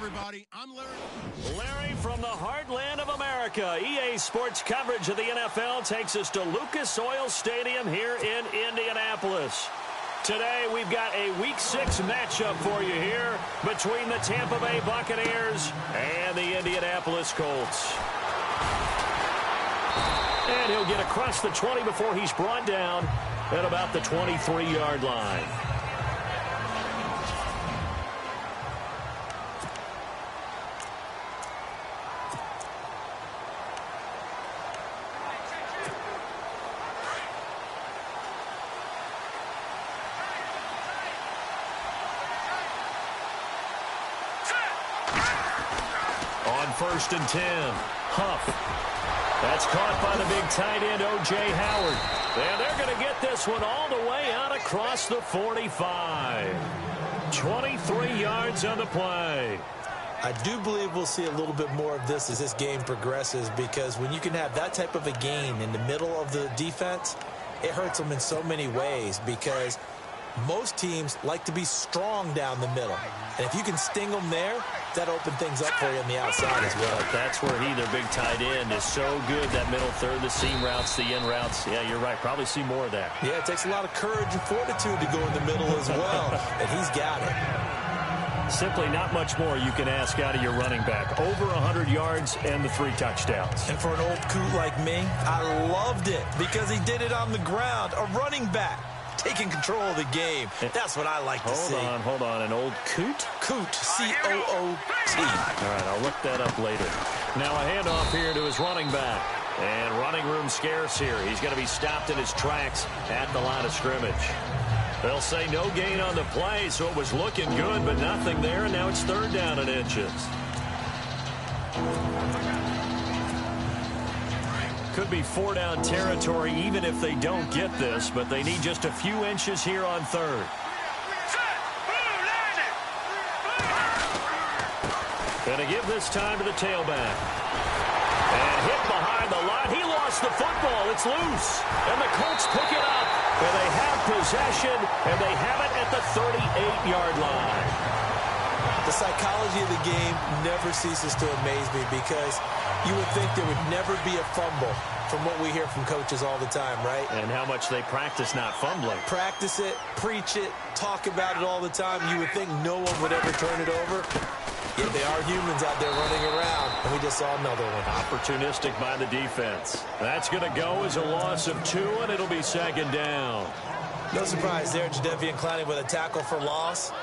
everybody. I'm Larry. Larry from the heartland of America. EA Sports coverage of the NFL takes us to Lucas Oil Stadium here in Indianapolis. Today, we've got a Week 6 matchup for you here between the Tampa Bay Buccaneers and the Indianapolis Colts. And he'll get across the 20 before he's brought down at about the 23-yard line. First and 10. Huff. That's caught by the big tight end, O.J. Howard. And they're going to get this one all the way out across the 45. 23 yards on the play. I do believe we'll see a little bit more of this as this game progresses, because when you can have that type of a gain in the middle of the defense, it hurts them in so many ways, because most teams like to be strong down the middle. And if you can sting them there, that opens things up for you on the outside as well. That's where their big tight end, is so good. That middle third, the seam routes, the in routes. Yeah, you're right. Probably see more of that. Yeah, it takes a lot of courage and fortitude to go in the middle as well. And he's got it. Simply not much more you can ask out of your running back. Over 100 yards and the 3 touchdowns. And for an old coot like me, I loved it because he did it on the ground. A running back taking control of the game. That's what I like to see. Hold on. An old coot? Coot. C-O-O-T. All right, I'll look that up later. Now a handoff here to his running back. And running room scarce here. He's going to be stopped in his tracks at the line of scrimmage. They'll say no gain on the play, so it was looking good, but nothing there, and now it's 3rd down and inches. Could be 4-down territory even if they don't get this, but they need just a few inches here on 3rd. Gonna give this time to the tailback. And hit behind the line. He lost the football. It's loose. And the Colts pick it up. And they have possession, and they have it at the 38-yard line. The psychology of the game never ceases to amaze me, because you would think there would never be a fumble from what we hear from coaches all the time, right? And how much they practice not fumbling. Practice it, preach it, talk about it all the time. You would think no one would ever turn it over. Yet they are humans out there running around, and we just saw another one. Opportunistic by the defense. That's going to go as a loss of 2, and it'll be 2nd down. No surprise there, Jadeveon Clowney with a tackle for loss.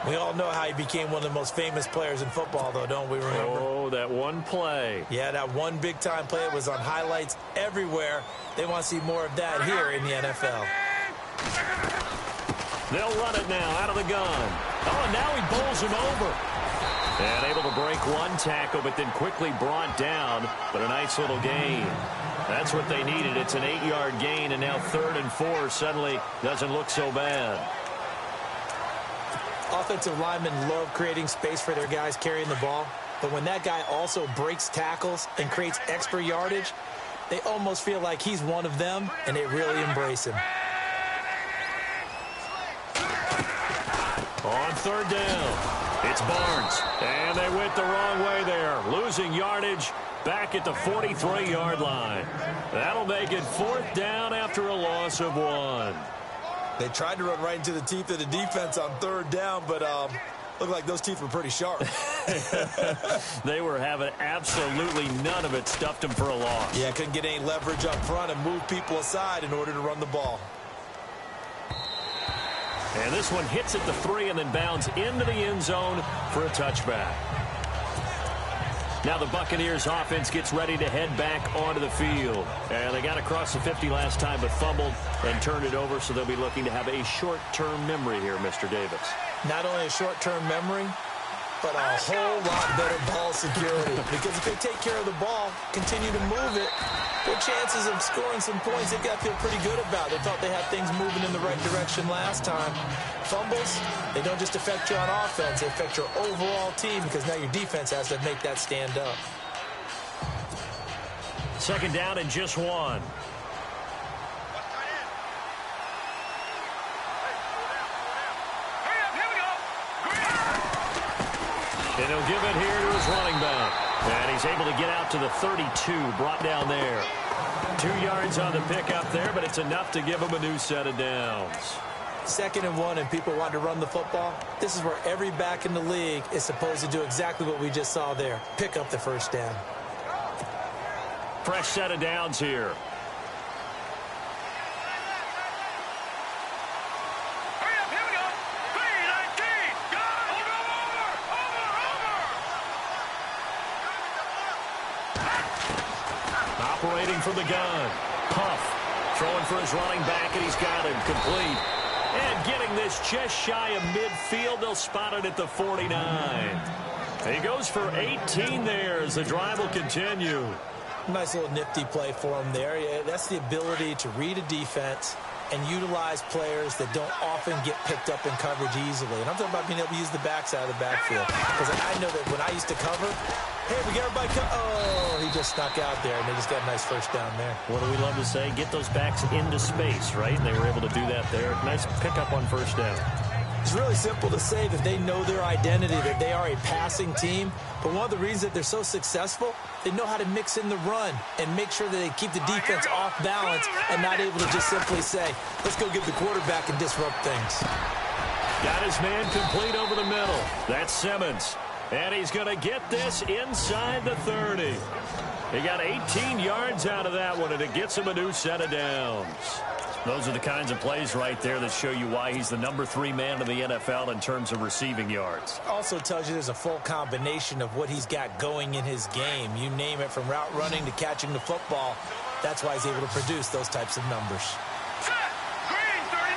We all know how he became one of the most famous players in football, though, don't we remember? Oh, that one play. Yeah, that one big-time play was on highlights everywhere. They want to see more of that here in the NFL. They'll run it now out of the gun. Oh, and now he bowls him over. And able to break one tackle, but then quickly brought down. But a nice little gain. That's what they needed. It's an 8-yard gain, and now 3rd and 4 suddenly doesn't look so bad. Offensive linemen love creating space for their guys carrying the ball. But when that guy also breaks tackles and creates extra yardage, they almost feel like he's one of them, and they really embrace him. On 3rd down. It's Barnes, and they went the wrong way there, losing yardage back at the 43-yard line. That'll make it 4th down after a loss of 1. They tried to run right into the teeth of the defense on 3rd down, but looked like those teeth were pretty sharp. They were having absolutely none of it, stuffed them for a loss. Yeah, couldn't get any leverage up front and move people aside in order to run the ball. And this one hits at the 3 and then bounds into the end zone for a touchback. Now the Buccaneers offense gets ready to head back onto the field. And they got across the 50 last time but fumbled and turned it over, so they'll be looking to have a short-term memory here, Mr. Davis. Not only a short-term memory, but a whole lot better ball security. Because if they take care of the ball, continue to move it, their chances of scoring some points, they've got to feel pretty good about. They thought they had things moving in the right direction last time. Fumbles, they don't just affect you on offense, they affect your overall team, because now your defense has to make that stand up. 2nd down and just 1. And he'll give it here to his running back. And he's able to get out to the 32, brought down there. 2 yards on the pickup there, but it's enough to give him a new set of downs. 2nd and 1, and people want to run the football. This is where every back in the league is supposed to do exactly what we just saw there. Pick up the first down. Fresh set of downs here. Operating from the gun. Puff. Throwing for his running back, and he's got him complete. And getting this just shy of midfield. They'll spot it at the 49. He goes for 18 there as the drive will continue. Nice little nifty play for him there. Yeah, that's the ability to read a defense and utilize players that don't often get picked up in coverage easily. And I'm talking about being able to use the backside of the backfield. Because I know that when I used to cover, hey, we got everybody oh, he just snuck out there, and they just got a nice first down there. What do we love to say? Get those backs into space, right? And they were able to do that there. Nice pickup on first down. It's really simple to say that they know their identity, that they are a passing team. But one of the reasons that they're so successful, they know how to mix in the run and make sure that they keep the defense off balance and not able to just simply say, let's go get the quarterback and disrupt things. Got his man complete over the middle. That's Simmons. And he's going to get this inside the 30. He got 18 yards out of that one, and it gets him a new set of downs. Those are the kinds of plays right there that show you why he's the number 3 man in the NFL in terms of receiving yards. Also tells you there's a full combination of what he's got going in his game. You name it, from route running to catching the football. That's why he's able to produce those types of numbers. Green 39!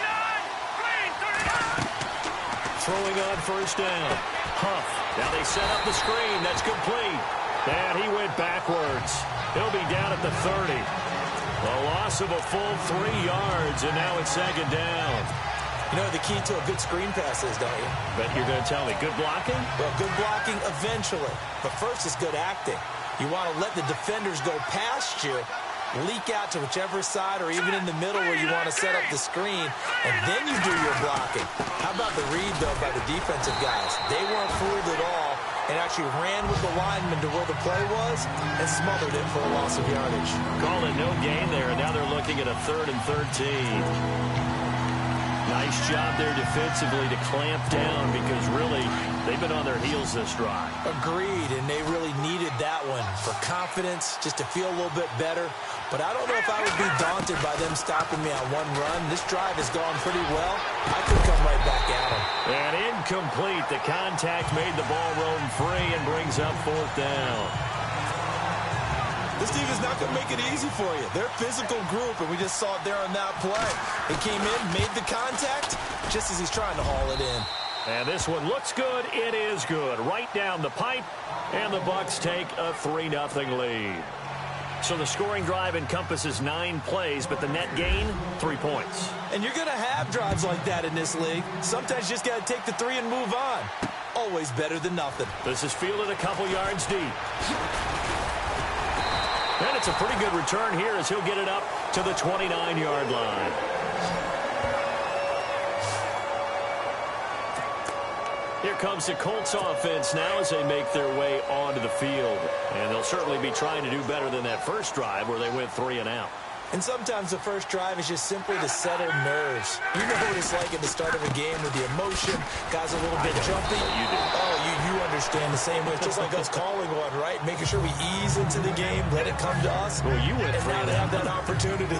Throwing on first down. Huff. Now they set up the screen. That's complete. And he went backwards. He'll be down at the 30. A loss of a full 3 yards, and now it's 2nd down. You know the key to a good screen pass is, don't you? Bet you're going to tell me. Good blocking? Well, good blocking eventually. But first is good acting. You want to let the defenders go past you, leak out to whichever side or even in the middle where you want to set up the screen, and then you do your blocking. How about the read, though, by the defensive guys? They weren't fooled at all and actually ran with the lineman to where the play was and smothered it for a loss of yardage. Called it no gain there, and now they're looking at a 3rd and 13. Nice job there defensively to clamp down, because really they've been on their heels this drive. Agreed, and they really needed that one for confidence, just to feel a little bit better. But I don't know if I would be daunted by them stopping me on one run. This drive has gone pretty well. I could come right back at them. And incomplete. The contact made the ball roam free and brings up 4th down. This team is not going to make it easy for you. They're a physical group, and we just saw it there on that play. He came in, made the contact, just as he's trying to haul it in. And this one looks good. It is good. Right down the pipe, and the Bucs take a 3-0 lead. So the scoring drive encompasses 9 plays, but the net gain, 3 points. And you're going to have drives like that in this league. Sometimes you just got to take the 3 and move on. Always better than nothing. This is fielded a couple yards deep. And it's a pretty good return here as he'll get it up to the 29-yard line. Here comes the Colts offense now as they make their way onto the field. And they'll certainly be trying to do better than that first drive where they went 3 and out. And sometimes the first drive is just simply to settle nerves. You know what it's like at the start of a game with the emotion. Guys a little bit jumpy. You do. Oh, you understand the same way. It's just like us calling one, right? Making sure we ease into the game, let it come to us. Well, you went 3 and out. Have that opportunity.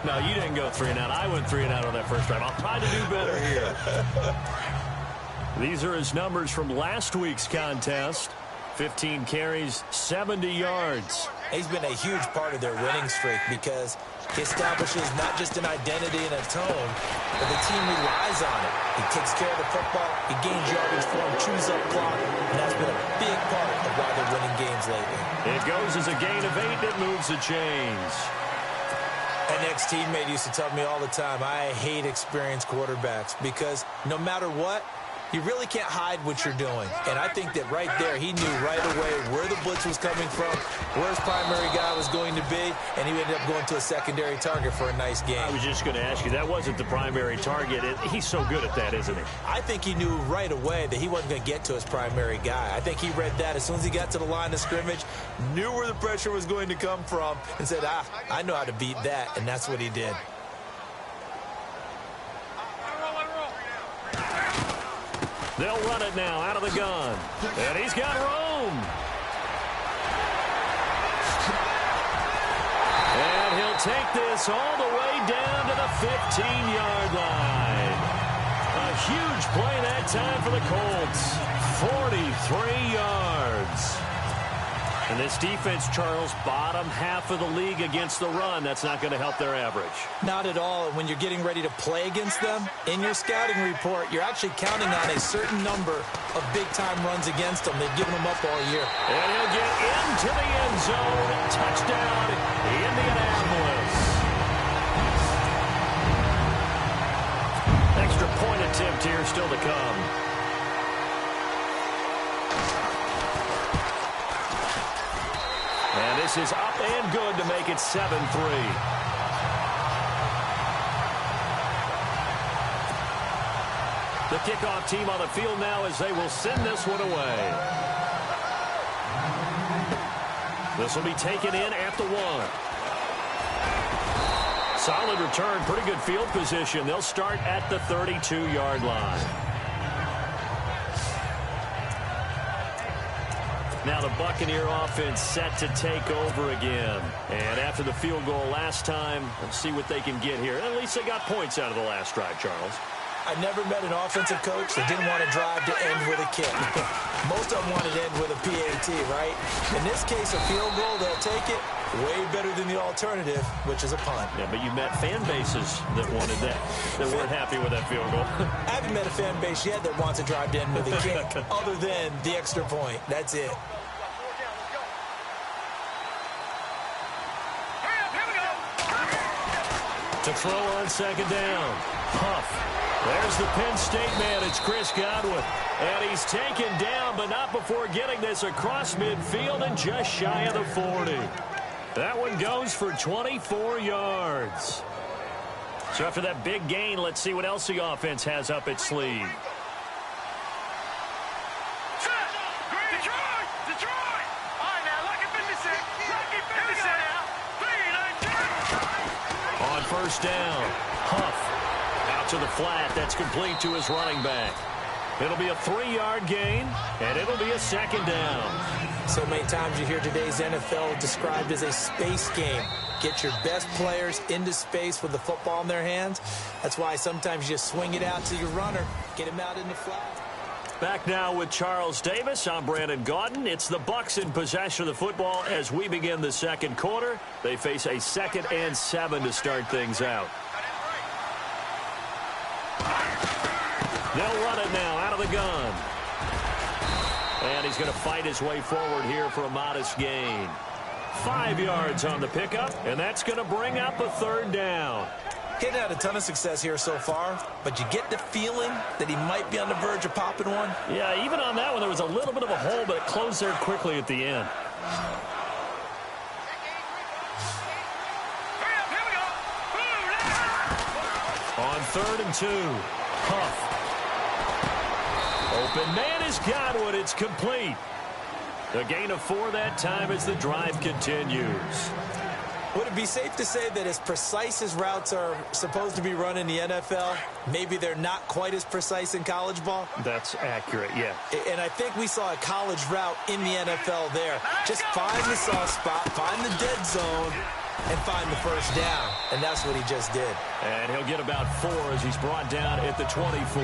No, you didn't go 3 and out. I went 3 and out on that first drive. I'll try to do better here. These are his numbers from last week's contest. 15 carries, 70 yards. He's been a huge part of their winning streak because he establishes not just an identity and a tone, but the team relies on it. He takes care of the football, he gains yardage for him, chews up clock, and that's been a big part of why they're winning games lately. It goes as a gain of 8 that moves the chains. An ex-teammate used to tell me all the time, I hate experienced quarterbacks because no matter what, You really can't hide what you're doing. And I think that right there, he knew right away where the blitz was coming from, where his primary guy was going to be, and he ended up going to a secondary target for a nice game. I was just going to ask you, that wasn't the primary target. He's so good at that, isn't he? I think he knew right away that he wasn't going to get to his primary guy. I think he read that as soon as he got to the line of scrimmage, knew where the pressure was going to come from, and said, I know how to beat that, and that's what he did. They'll run it now out of the gun. And he's got room. And he'll take this all the way down to the 15-yard line. A huge play that time for the Colts. 43 yards. And this defense, Charles, bottom half of the league against the run. That's not going to help their average. Not at all. And when you're getting ready to play against them, in your scouting report, you're actually counting on a certain number of big-time runs against them. They've given them up all year. And he'll get into the end zone. Touchdown, Indianapolis. Extra point attempt here still to come. And this is up and good to make it 7-3. The kickoff team on the field now as they will send this one away. This will be taken in at the 1. Solid return, pretty good field position. They'll start at the 32-yard line. Now the Buccaneer offense set to take over again. And after the field goal last time, let's see what they can get here. At least they got points out of the last drive, Charles. I never met an offensive coach that didn't want to drive to end with a kick. Most of them wanted to end with a PAT, right? In this case, a field goal, they'll take it. Way better than the alternative, which is a punt. Yeah, but you met fan bases that wanted that weren't happy with that field goal. I haven't met a fan base yet that wants to drive to end with a kick, other than the extra point. That's it. To throw on second down. Huff. There's the Penn State man. It's Chris Godwin. And he's taken down, but not before getting this across midfield and just shy of the 40. That one goes for 24 yards. So after that big gain, let's see what else the offense has up its sleeve. Detroit! All right, now, lucky 56. Lucky 56 now. 3-9. On first down, Huff. Out to the flat. That's complete to his running back. It'll be a 3-yard gain, and it'll be a second down. So many times you hear today's NFL described as a space game. Get your best players into space with the football in their hands. That's why sometimes you just swing it out to your runner, get him out in the flat. Back now with Charles Davis. I'm Brandon Gaudin. It's the Bucs in possession of the football as we begin the second quarter. They face a 2nd and 7 to start things out. They'll run it now out of the gun. And he's going to fight his way forward here for a modest gain. 5 yards on the pickup, and that's going to bring up a 3rd down. He's had a ton of success here so far, but you get the feeling that he might be on the verge of popping one. Yeah, even on that one, there was a little bit of a hole, but it closed there quickly at the end. On 3rd and 2, Huff. Open man is Godwin. It's complete. A gain of 4 that time as the drive continues. Would it be safe to say that as precise as routes are supposed to be run in the NFL, maybe they're not quite as precise in college ball? That's accurate, yeah. And I think we saw a college route in the NFL there. Just find the soft spot, find the dead zone, and find the first down. And that's what he just did. And he'll get about 4 as he's brought down at the 24.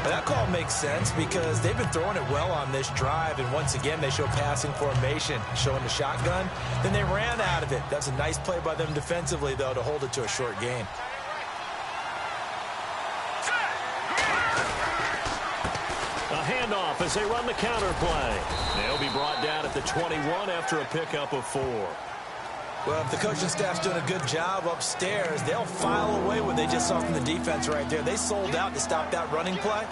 That call makes sense because they've been throwing it well on this drive, and once again they show passing formation, showing the shotgun. Then they ran out of it. That's a nice play by them defensively, though, to hold it to a short gain. A handoff as they run the counter play. They'll be brought down at the 21 after a pickup of 4. Well, if the coaching staff's doing a good job upstairs, they'll file away what they just saw from the defense right there. They sold out to stop that running play.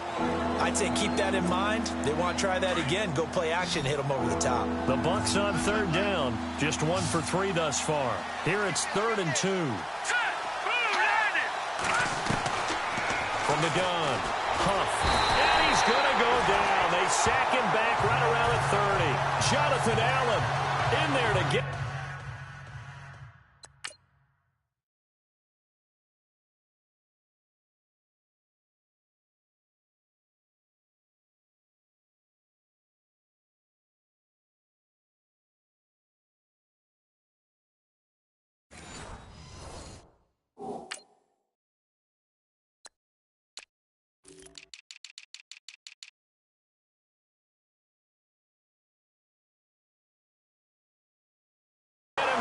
I'd say keep that in mind. They want to try that again. Go play action, hit them over the top. The Bucs on third down. Just 1 for 3 thus far. Here it's 3rd and 2. From the gun, Huff. And he's going to go down. They sack him back right around at 30. Jonathan Allen in there to get...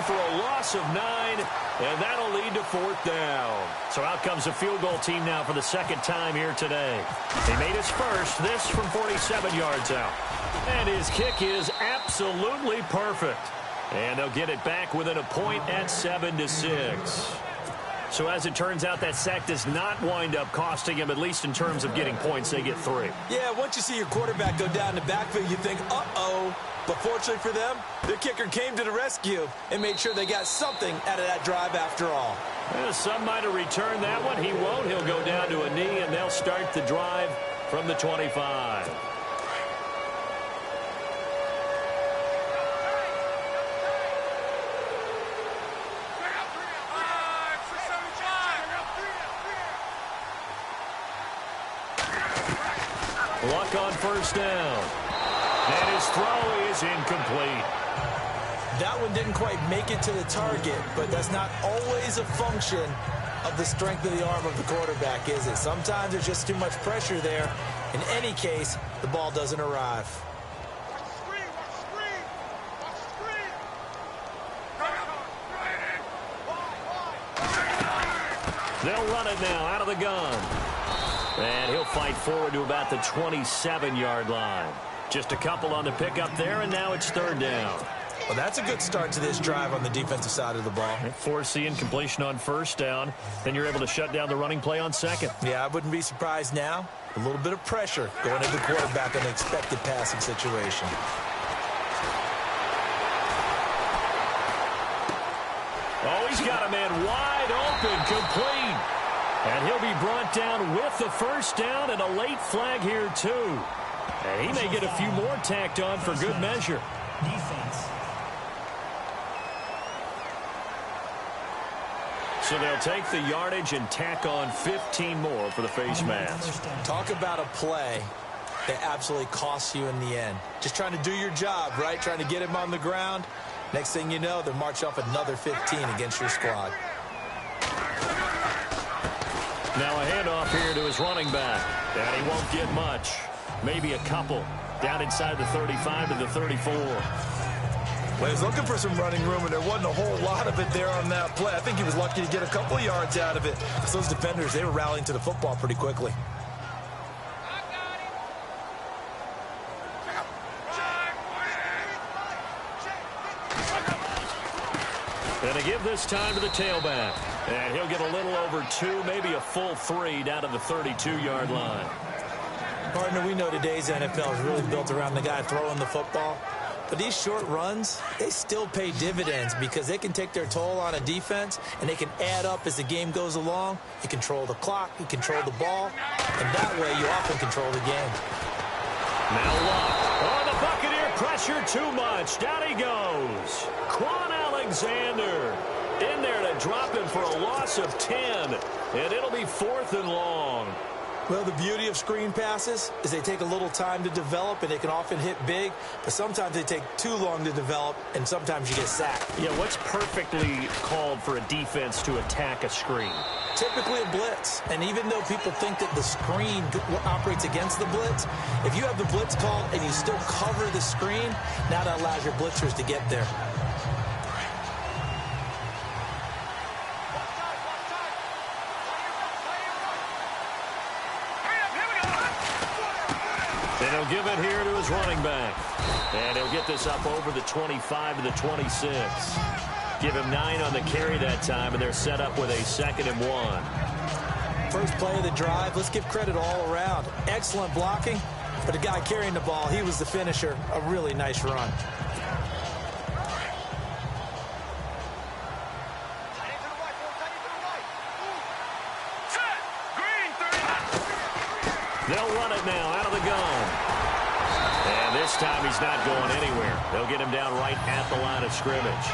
for a loss of 9, and that'll lead to 4th down. So out comes the field goal team now for the 2nd time here today. He made his first, this from 47 yards out. And his kick is absolutely perfect. And they'll get it back within a point at 7-6. So as it turns out, that sack does not wind up costing him, at least in terms of getting points. They get 3. Yeah, once you see your quarterback go down the backfield, you think, uh-oh. But fortunately for them, the kicker came to the rescue and made sure they got something out of that drive after all. Well, some might have returned that one. He won't. He'll go down to a knee, and they'll start the drive from the 25. Luck on first down. And his throw is incomplete. That one didn't quite make it to the target, but that's not always a function of the strength of the arm of the quarterback, is it? Sometimes there's just too much pressure there. In any case, the ball doesn't arrive. They'll run it now out of the gun. And he'll fight forward to about the 27-yard line. Just a couple on the pickup there, and now it's 3rd down. Well, that's a good start to this drive on the defensive side of the ball. Forcing completion on first down. Then you're able to shut down the running play on 2nd. Yeah, I wouldn't be surprised now. A little bit of pressure going into the quarterback on an expected passing situation. Oh, he's got a man wide open, complete. And he'll be brought down with the first down and a late flag here, too. And he may get a few more tacked on for good measure. Defense. So they'll take the yardage and tack on 15 more for the face mask. Talk about a play that absolutely costs you in the end. Just trying to do your job, right? Trying to get him on the ground. Next thing you know, they'll march off another 15 against your squad. Now a handoff here to his running back. And he won't get much. Maybe a couple. Down inside the 35 to the 34. Well, he was looking for some running room, and there wasn't a whole lot of it there on that play. I think he was lucky to get a couple of yards out of it. Because those defenders, they were rallying to the football pretty quickly. And to give this time to the tailback. And he'll get a little over 2, maybe a full 3 down to the 32-yard line. Partner, we know today's NFL is really built around the guy throwing the football. But these short runs, they still pay dividends because they can take their toll on a defense, and they can add up as the game goes along. You control the clock, you control the ball, and that way you often control the game. Now locked. Oh, the Buccaneer pressure too much. Down he goes. Quan Alexander in there to drop him for a loss of 10. And it'll be 4th and long. Well, the beauty of screen passes is they take a little time to develop, and they can often hit big, but sometimes they take too long to develop, and sometimes you get sacked. Yeah, what's perfectly called for a defense to attack a screen? Typically a blitz, and even though people think that the screen operates against the blitz, if you have the blitz called and you still cover the screen, now that allows your blitzers to get there. And he'll give it here to his running back. And he'll get this up over the 25 to the 26. Give him 9 on the carry that time, and they're set up with a 2nd and 1. First play of the drive, let's give credit all around. Excellent blocking, but the guy carrying the ball, he was the finisher. A really nice run. They'll run it now out of the gun. And this time he's not going anywhere. They'll get him down right at the line of scrimmage.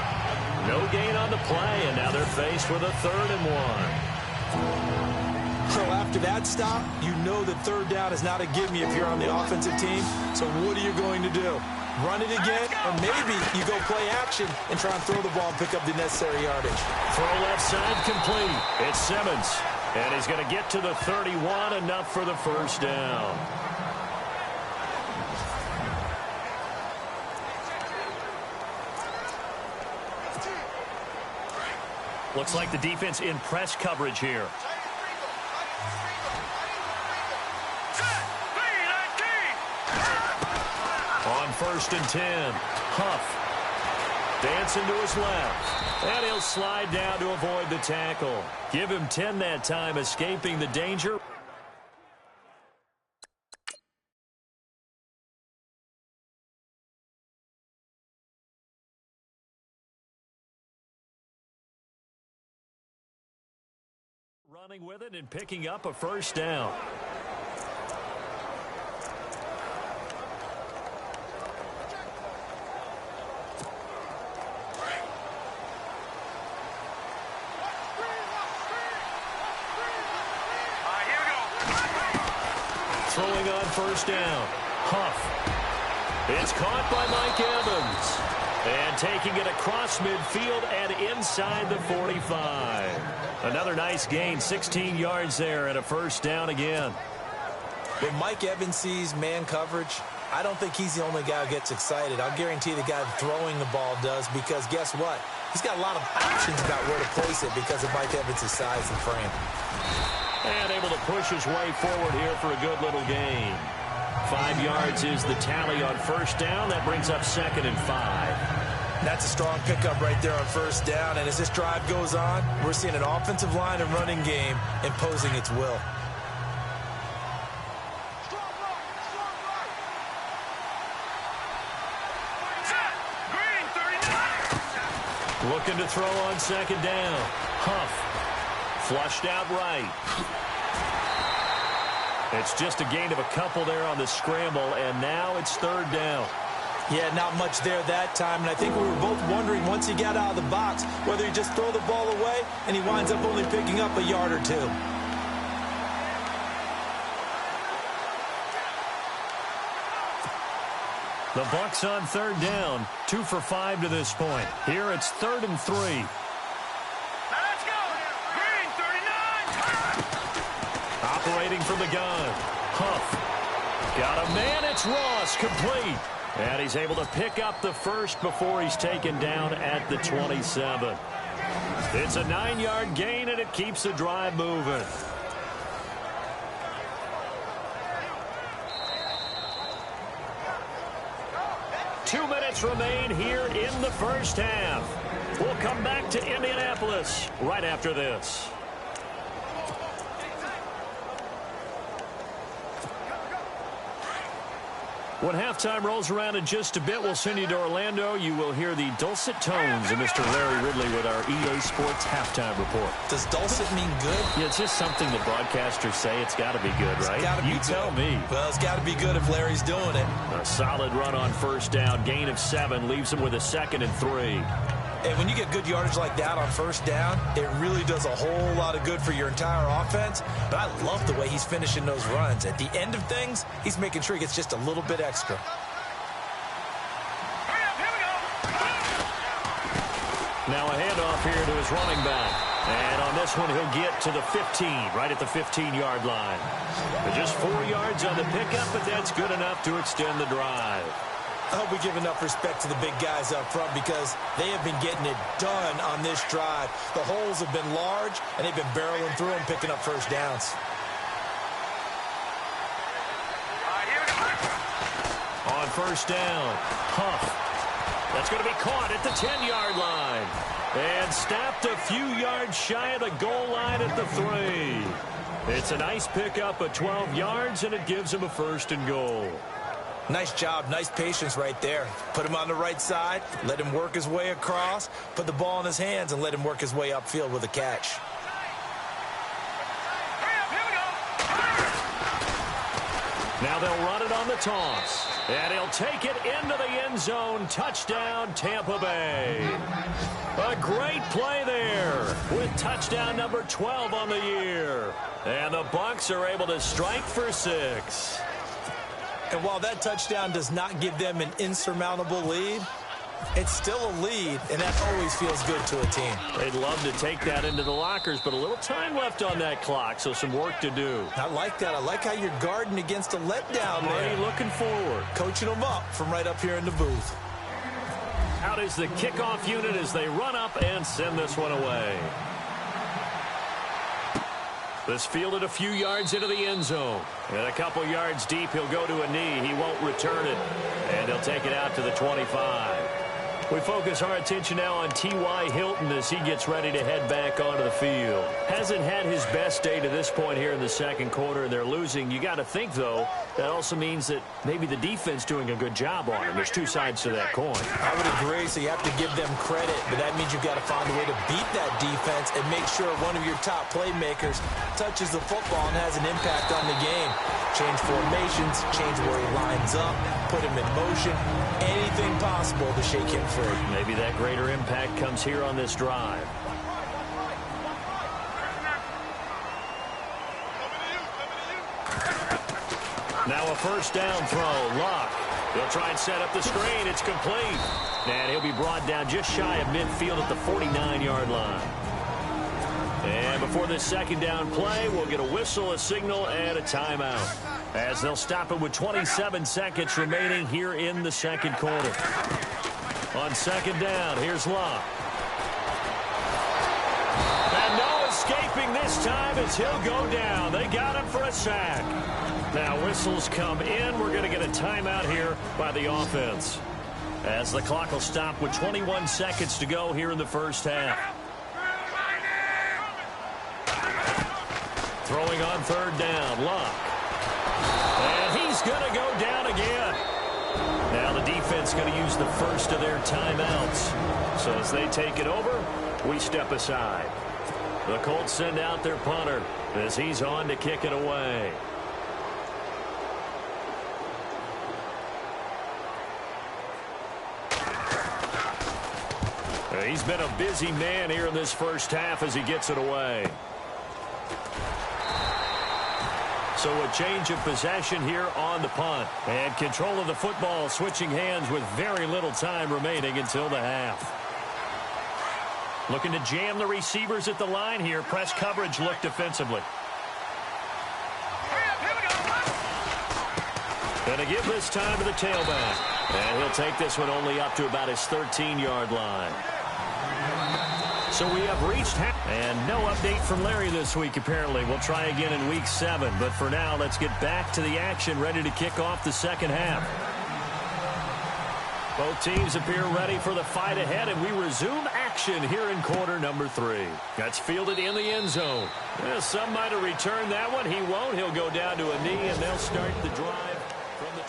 No gain on the play, and now they're faced with a 3rd and 1. So after that stop, you know that 3rd down is not a gimme if you're on the offensive team. So what are you going to do? Run it again, or maybe you go play action and try and throw the ball and pick up the necessary yardage. Throw left side complete. It's Simmons. And he's going to get to the 31, enough for the 1st down. Looks like the defense in press coverage here. On 1st and 10, Huff dancing to his left. And he'll slide down to avoid the tackle. Give him 10 that time, escaping the danger. Running with it and picking up a 1st down. Throwing on 1st down. Huff. It's caught by Mike Evans. And taking it across midfield and inside the 45. Another nice gain, 16 yards there and a 1st down again. When Mike Evans sees man coverage, I don't think he's the only guy who gets excited. I'll guarantee the guy throwing the ball does, because guess what? He's got a lot of options about where to place it because of Mike Evans' size and frame. And able to push his way forward here for a good little gain. 5 yards is the tally on 1st down. That brings up 2nd and 5. That's a strong pickup right there on 1st down. And as this drive goes on, we're seeing an offensive line and running game imposing its will. Looking to throw on 2nd down. Huff. Flushed out right. It's just a gain of a couple there on the scramble, and now it's 3rd down. Yeah, not much there that time, and I think we were both wondering once he got out of the box whether he just throw the ball away, and he winds up only picking up a yard or 2. The Bucs on 3rd down, 2 for 5 to this point. Here it's 3rd and 3. Let's go! Green 39! Operating from the gun. Huff. Got a man, it's Ross, complete. And he's able to pick up the 1st before he's taken down at the 27. It's a 9-yard gain, and it keeps the drive moving. Two minutes remain here in the 1st half. We'll come back to Indianapolis right after this. When halftime rolls around in just a bit, we'll send you to Orlando. You will hear the dulcet tones of Mr. Larry Ridley with our EA Sports halftime report. Does dulcet mean good? Yeah, it's just something the broadcasters say. It's got to be good, right? It's gotta be you tell good. me. Well, it's got to be good if Larry's doing it. A solid run on 1st down. Gain of 7 leaves him with a 2nd and 3. And when you get good yardage like that on 1st down, it really does a whole lot of good for your entire offense. But I love the way he's finishing those runs. At the end of things, he's making sure he gets just a little bit extra. Now a handoff here to his running back. And on this one, he'll get to the 15, right at the 15-yard line. But just 4 yards on the pickup, but that's good enough to extend the drive. I hope we give enough respect to the big guys up front because they have been getting it done on this drive. The holes have been large, and they've been barreling through them, picking up 1st downs. On 1st down, Huff. And It's going to be caught at the 10-yard line. And stopped a few yards shy of the goal line at the 3. It's a nice pickup of 12 yards, and it gives him a 1st and goal. Nice job, nice patience right there. Put him on the right side, let him work his way across, put the ball in his hands, and let him work his way upfield with a catch. Now they'll run it on the toss. And he'll take it into the end zone. Touchdown, Tampa Bay. A great play there with touchdown number 12 on the year. And the Bucs are able to strike for 6. And while that touchdown does not give them an insurmountable lead, it's still a lead, and that always feels good to a team. They'd love to take that into the lockers, but a little time left on that clock, so some work to do. I like that. I like how you're guarding against a letdown there. Already looking forward. Coaching them up from right up here in the booth. Out is the kickoff unit as they run up and send this one away. This fielded a few yards into the end zone. And a couple yards deep, he'll go to a knee. He won't return it. And he'll take it out to the 25. We focus our attention now on T.Y. Hilton as he gets ready to head back onto the field. Hasn't had his best day to this point here in the second quarter, and they're losing. You got to think, though, that also means that maybe the defense doing a good job on him. There's two sides to that coin. I would agree, so you have to give them credit, but that means you've got to find a way to beat that defense and make sure one of your top playmakers touches the football and has an impact on the game. Change formations, change where he lines up, put him in motion, anything possible to shake him free. Maybe that greater impact comes here on this drive. Now a first down throw. Luck. He'll try and set up the screen. It's complete. And he'll be brought down just shy of midfield at the 49-yard line. And before this second down play, we'll get a whistle, a signal, and a timeout. As they'll stop it with 27 seconds remaining here in the second quarter. On second down, here's Luck. And no escaping this time as he'll go down. They got him for a sack. Now whistles come in. We're going to get a timeout here by the offense. As the clock will stop with 21 seconds to go here in the first half. Throwing on third down, Luck. And he's going to go down again. Now the defense going to use the first of their timeouts. So as they take it over, we step aside. The Colts send out their punter as he's on to kick it away. He's been a busy man here in this first half as he gets it away. So a change of possession here on the punt. And control of the football switching hands with very little time remaining until the half. Looking to jam the receivers at the line here. Press coverage look defensively. And to give this time to the tailback. And he'll take this one only up to about his 13-yard line. So we have reached half. And no update from Larry this week, apparently. We'll try again in week 7. But for now, let's get back to the action, ready to kick off the second half. Both teams appear ready for the fight ahead, and we resume action here in quarter number 3. That's fielded in the end zone. Well, some might have returned that one. He won't. He'll go down to a knee, and they'll start the drive from the...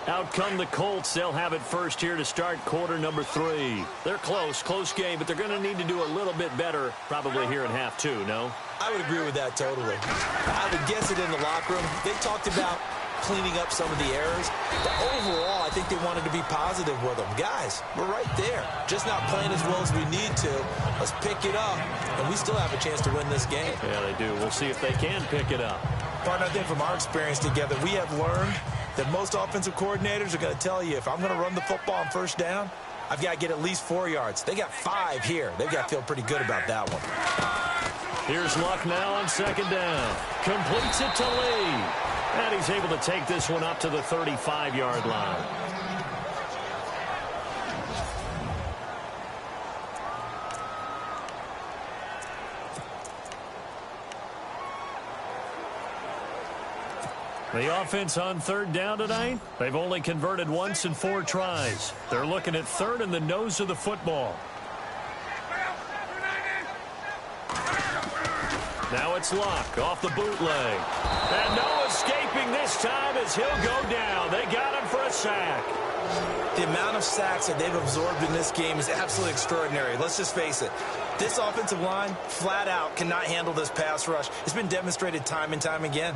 Out come the Colts. They'll have it first here to start quarter number 3. They're close game, but they're going to need to do a little bit better probably here in half 2, no? I would agree with that totally. I would guess it in the locker room. They talked about cleaning up some of the errors, but overall, I think they wanted to be positive with them. Guys, we're right there. Just not playing as well as we need to. Let's pick it up, and we still have a chance to win this game. Yeah, they do. We'll see if they can pick it up. Partner, I think from our experience together, we have learned that most offensive coordinators are going to tell you, if I'm going to run the football on first down, I've got to get at least 4 yards. They got 5 here. They've got to feel pretty good about that one. Here's Luck now on second down. Completes it to Lee. And he's able to take this one up to the 35-yard line. The offense on third down tonight, they've only converted once in 4 tries. They're looking at third in the nose of the football. Now it's Locke off the bootleg. And no escaping this time as he'll go down. They got him for a sack. The amount of sacks that they've absorbed in this game is absolutely extraordinary. Let's just face it. This offensive line, flat out, cannot handle this pass rush. It's been demonstrated time and time again.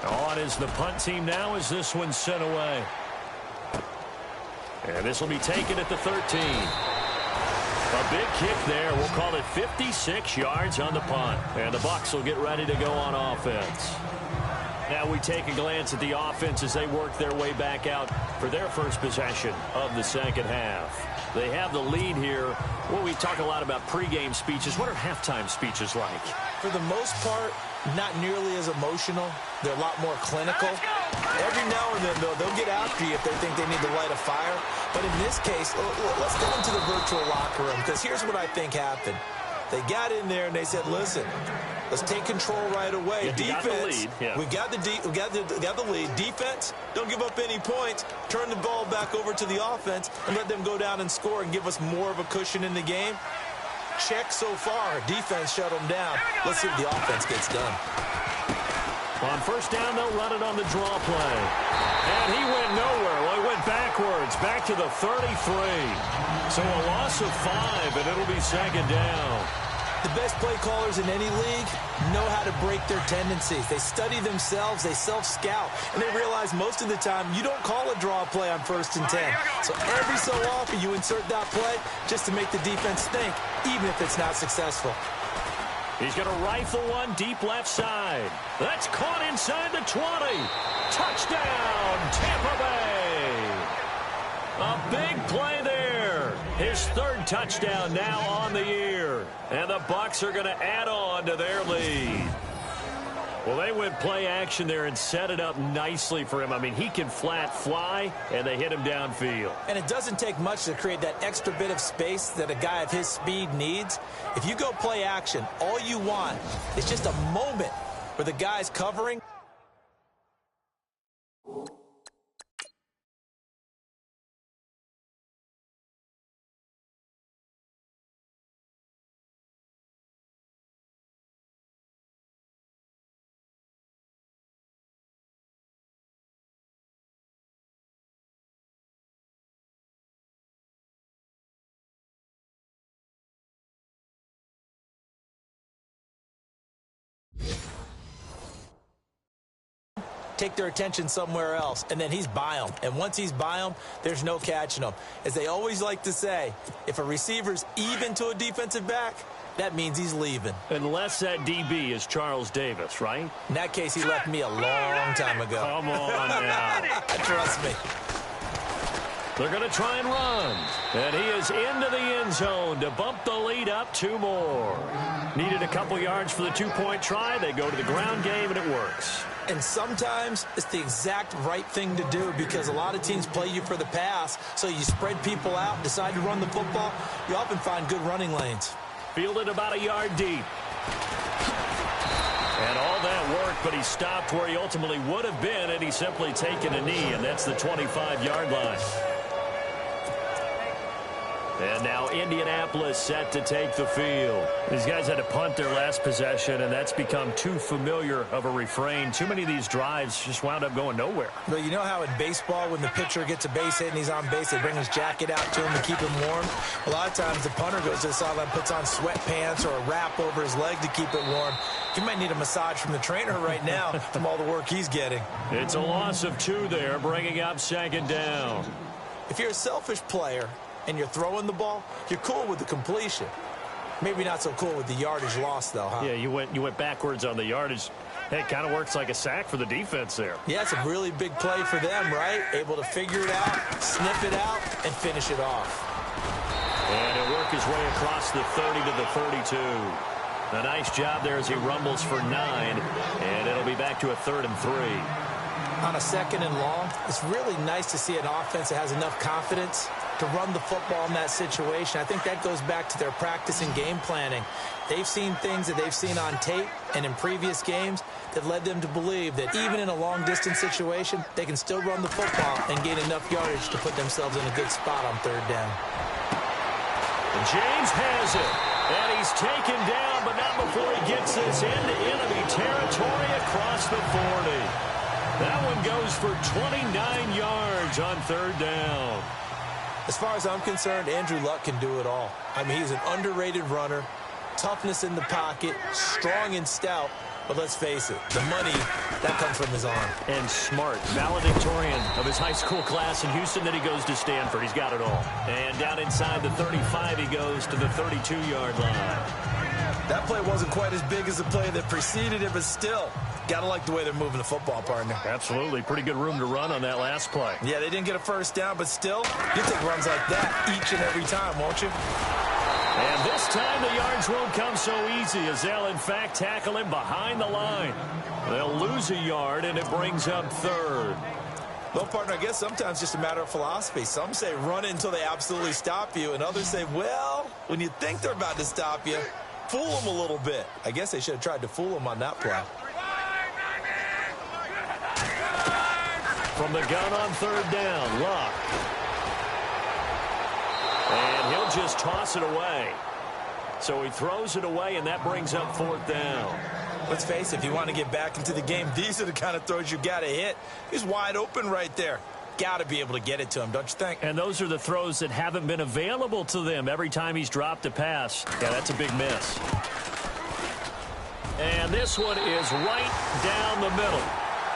On is the punt team now as this one's sent away. And this will be taken at the 13. A big kick there. We'll call it 56 yards on the punt. And the Bucs will get ready to go on offense. Now we take a glance at the offense as they work their way back out for their first possession of the second half. They have the lead here. Well, we talk a lot about pregame speeches. What are halftime speeches like? For the most part, not nearly as emotional. They're a lot more clinical. Every now and then, though, they'll get after you if they think they need to light a fire. But in this case, let's go into the virtual locker room, because here's what I think happened. They got in there and they said, listen, let's take control right away. Defense, we got the lead. Defense, don't give up any points. Turn the ball back over to the offense and let them go down and score and give us more of a cushion in the game. Check so far. Defense shut them down. Let's see if the offense gets done. On first down, they'll run it on the draw play. And he went nowhere. Well, he went backwards, back to the 33. So a loss of 5, and it'll be second down. The best play callers in any league know how to break their tendencies. They study themselves, they self-scout, and they realize most of the time you don't call a draw play on 1st and 10. So every so often you insert that play just to make the defense think, even if it's not successful. He's going to rifle one deep left side. That's caught inside the 20. Touchdown, Tampa Bay. A big play there. His 3rd touchdown now on the year. And the Bucs are going to add on to their lead. Well, they went play action there and set it up nicely for him. I mean, he can flat fly, and they hit him downfield. And it doesn't take much to create that extra bit of space that a guy of his speed needs. If you go play action, all you want is just a moment where the guy's covering. Take their attention somewhere else, and then he's by them. And once he's by them, there's no catching him. As they always like to say, if a receiver's even to a defensive back, that means he's leaving. Unless that DB is Charles Davis, right? In that case, he left me a long time ago. Come on now. Trust me. They're going to try and run. And he is into the end zone to bump the lead up 2 more. Needed a couple yards for the 2-point try. They go to the ground game, and it works. And sometimes it's the exact right thing to do, because a lot of teams play you for the pass, so you spread people out and decide to run the football. You often find good running lanes. Fielded about a yard deep. And all that worked, but he stopped where he ultimately would have been, and he's simply taken a knee, and that's the 25-yard line. And now Indianapolis set to take the field. These guys had to punt their last possession, and that's become too familiar of a refrain. Too many of these drives just wound up going nowhere. Well, you know how in baseball, when the pitcher gets a base hit and he's on base, they bring his jacket out to him to keep him warm? A lot of times the punter goes to the sideline, puts on sweatpants or a wrap over his leg to keep it warm. He might need a massage from the trainer right now from all the work he's getting. It's a loss of 2 there, bringing up second down. If you're a selfish player and you're throwing the ball, you're cool with the completion. Maybe not so cool with the yardage loss, though, huh? Yeah, you went backwards on the yardage. Hey, it kind of works like a sack for the defense there. Yeah, it's a really big play for them, right? Able to figure it out, sniff it out, and finish it off. And he'll work his way across the 30 to the 32. A nice job there as he rumbles for 9, and it'll be back to a 3rd and 3. On a 2nd and long, it's really nice to see an offense that has enough confidence to run the football in that situation. I think that goes back to their practice and game planning. They've seen things that they've seen on tape and in previous games that led them to believe that even in a long-distance situation, they can still run the football and gain enough yardage to put themselves in a good spot on third down. And James has it. And he's taken down, but not before he gets this into enemy territory across the 40. That one goes for 29 yards on third down. As far as I'm concerned, Andrew Luck can do it all. I mean, he's an underrated runner, toughness in the pocket, strong and stout. But let's face it, the money, that comes from his arm. And smart, valedictorian of his high school class in Houston. Then he goes to Stanford. He's got it all. And down inside the 35, he goes to the 32-yard line. That play wasn't quite as big as the play that preceded it, but still, gotta like the way they're moving the football, partner. Absolutely. Pretty good room to run on that last play. Yeah, they didn't get a first down, but still, you take runs like that each and every time, won't you? And this time the yards won't come so easy as they'll, in fact, tackle him behind the line. They'll lose a yard, and it brings up third. Well, partner, I guess sometimes it's just a matter of philosophy. Some say run it until they absolutely stop you, and others say, well, when you think they're about to stop you, fool them a little bit. I guess they should have tried to fool them on that play. From the gun on third down, Luck. And he'll just toss it away. So he throws it away, and that brings up fourth down. Let's face it, if you want to get back into the game, these are the kind of throws you got to hit. He's wide open right there. Got to be able to get it to him, don't you think? And those are the throws that haven't been available to them every time he's dropped a pass. Yeah, that's a big miss. And this one is right down the middle.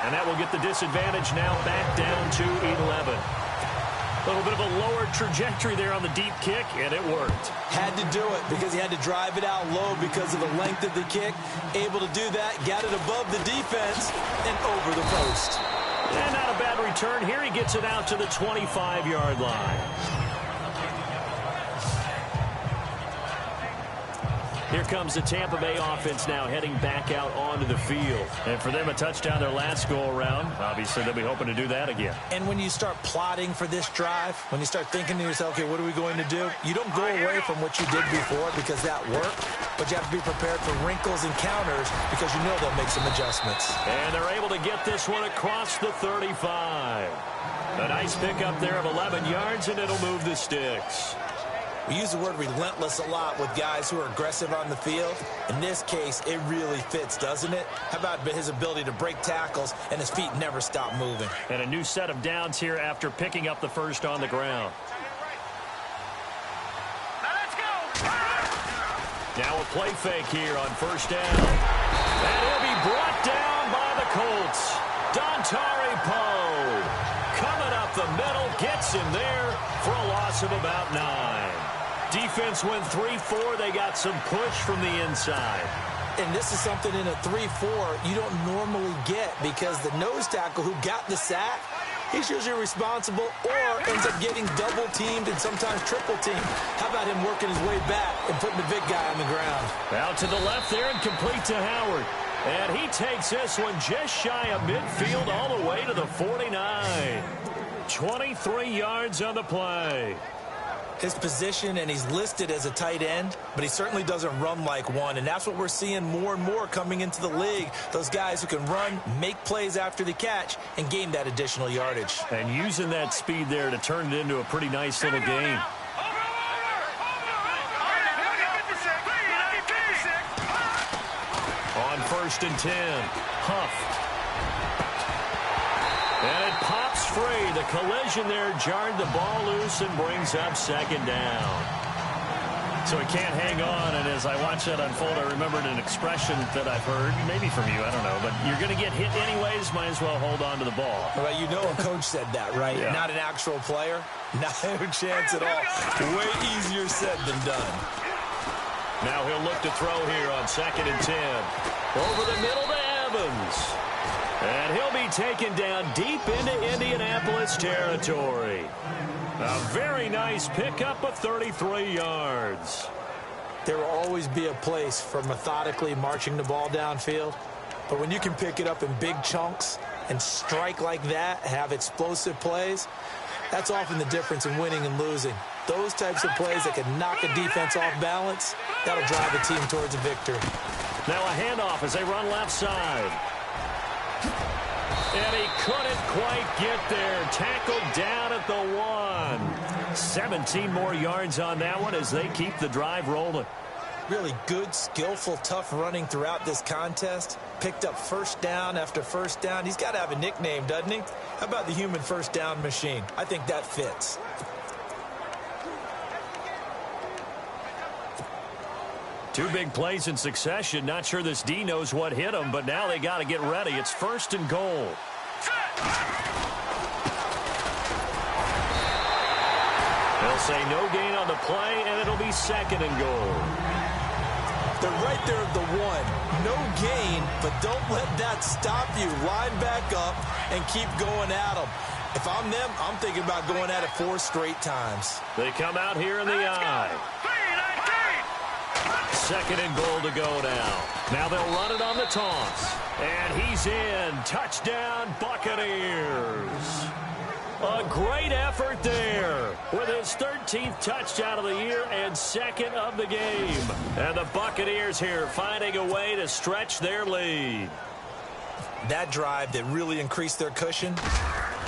And that will get the disadvantage now back down to 11. A little bit of a lower trajectory there on the deep kick, and it worked. Had to do it because he had to drive it out low because of the length of the kick. Able to do that, got it above the defense, and over the post. And not a bad return. Here he gets it out to the 25-yard line. Here comes the Tampa Bay offense now heading back out onto the field. And for them, a touchdown their last go-around. Obviously, they'll be hoping to do that again. And when you start plotting for this drive, when you start thinking to yourself, okay, what are we going to do? You don't go away from what you did before because that worked, but you have to be prepared for wrinkles and counters because you know they'll make some adjustments. And they're able to get this one across the 35. A nice pickup there of 11 yards, and it'll move the sticks. We use the word relentless a lot with guys who are aggressive on the field. In this case, it really fits, doesn't it? How about his ability to break tackles and his feet never stop moving? And a new set of downs here after picking up the first on the ground. Now let's go. Now a play fake here on first down. And he'll be brought down by the Colts. Dontari Poe coming up the middle, gets him there for a loss of about 9. Defense went 3-4. They got some push from the inside. And this is something in a 3-4 you don't normally get because the nose tackle who got the sack, he's usually responsible or ends up getting double-teamed and sometimes triple-teamed. How about him working his way back and putting the big guy on the ground? Out to the left there and complete to Howard. And he takes this one just shy of midfield all the way to the 49. 23 yards on the play. His position, and he's listed as a tight end, but he certainly doesn't run like one, and that's what we're seeing more and more coming into the league. Those guys who can run, make plays after the catch, and gain that additional yardage. And using that speed there to turn it into a pretty nice little game. On first and 10, Huff. And it pops free. The collision there jarred the ball loose and brings up second down. So he can't hang on, and as I watch that unfold, I remembered an expression that I've heard, maybe from you, I don't know, but you're going to get hit anyways, might as well hold on to the ball. Well, you know a coach said that, right? Yeah. Not an actual player. Not a chance at all. Way easier said than done. Now he'll look to throw here on second and 10. Over the middle to Evans. And he'll be taken down deep into Indianapolis territory. A very nice pickup of 33 yards. There will always be a place for methodically marching the ball downfield. But when you can pick it up in big chunks and strike like that, have explosive plays, That's often the difference in winning and losing. Those types of plays that can knock a defense off balance, that'll drive a team towards a victory. Now a handoff as they run left side. And he couldn't quite get there. Tackled down at the 1. 17 more yards on that one as they keep the drive rolling. Really good, skillful, tough running throughout this contest. Picked up first down after first down. He's got to have a nickname, doesn't he? How about the human first down machine? I think that fits. Two big plays in succession. Not sure this D knows what hit him, but now they got to get ready. It's 1st and goal. They'll say no gain on the play, and it'll be 2nd and goal. They're right there at the 1. No gain, but don't let that stop you. Line back up and keep going at them. If I'm them, I'm thinking about going at it 4 straight times. They come out here in the eye. 2nd and goal to go now. Now they'll run it on the toss. And he's in. Touchdown, Buccaneers. A great effort there with his 13th touchdown of the year and 2nd of the game. And the Buccaneers here finding a way to stretch their lead. That drive that really increased their cushion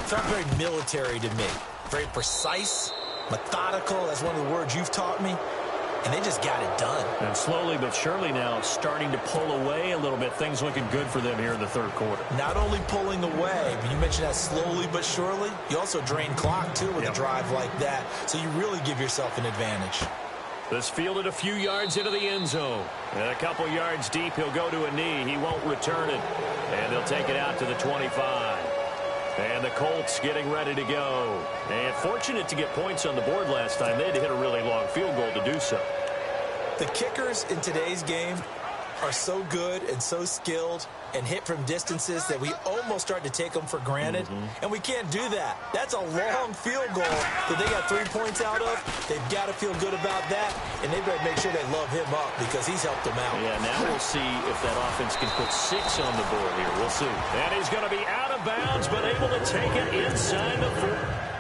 felt very military to me. Very precise, methodical. That's one of the words you've taught me. And they just got it done. And slowly but surely now starting to pull away a little bit. Things looking good for them here in the 3rd quarter. Not only pulling away, but you mentioned that slowly but surely. You also drain clock, too, with a drive like that. So you really give yourself an advantage. This fielded a few yards into the end zone. And a couple yards deep, he'll go to a knee. He won't return it. And they'll take it out to the 25. And the Colts getting ready to go. And fortunate to get points on the board last time. They had to hit a really long field goal to do so. The kickers in today's game are so good and so skilled and hit from distances that we almost start to take them for granted. And we can't do that. That's a long field goal that they got 3 points out of. They've got to feel good about that, and they better make sure they love him up because he's helped them out. Yeah, now we'll see if that offense can put 6 on the board here. We'll see. And he's going to be out of bounds, but able to take it inside the 4.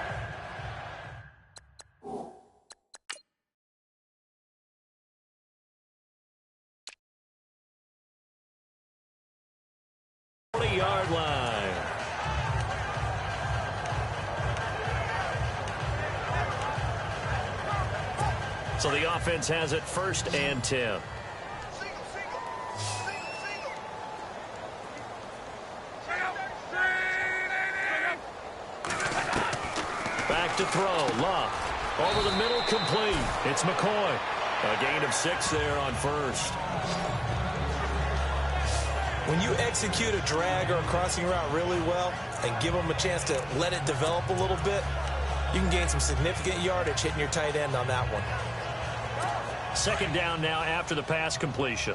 Yard line. So the offense has it 1st and 10. Back to throw. Love. Over the middle, complete. It's McCoy. A gain of 6 there on 1st. When you execute a drag or a crossing route really well and give them a chance to let it develop a little bit, you can gain some significant yardage hitting your tight end on that one. 2nd down now after the pass completion.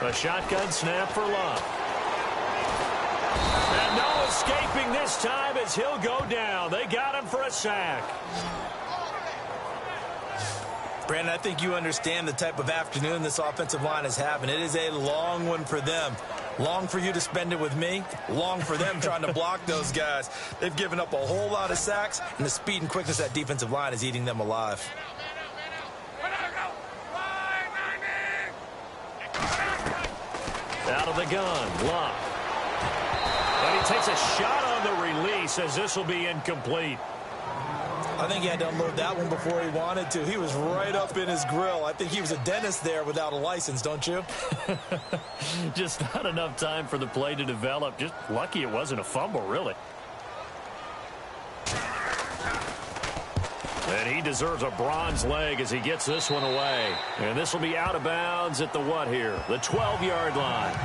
A shotgun snap for Love. And no escaping this time as he'll go down. They got him for a sack. Brandon, I think you understand the type of afternoon this offensive line is having. It is a long one for them. Long for you to spend it with me. Long for them trying to block those guys. They've given up a whole lot of sacks, and the speed and quickness of that defensive line is eating them alive. Out of the gun, Love. And he takes a shot on the release as this will be incomplete. I think he had to unload that one before he wanted to. He was right up in his grill. I think he was a dentist there without a license, don't you? Just not enough time for the play to develop. Just lucky it wasn't a fumble, really. And he deserves a bronze leg as he gets this one away. And this will be out of bounds at the what here? The 12-yard line.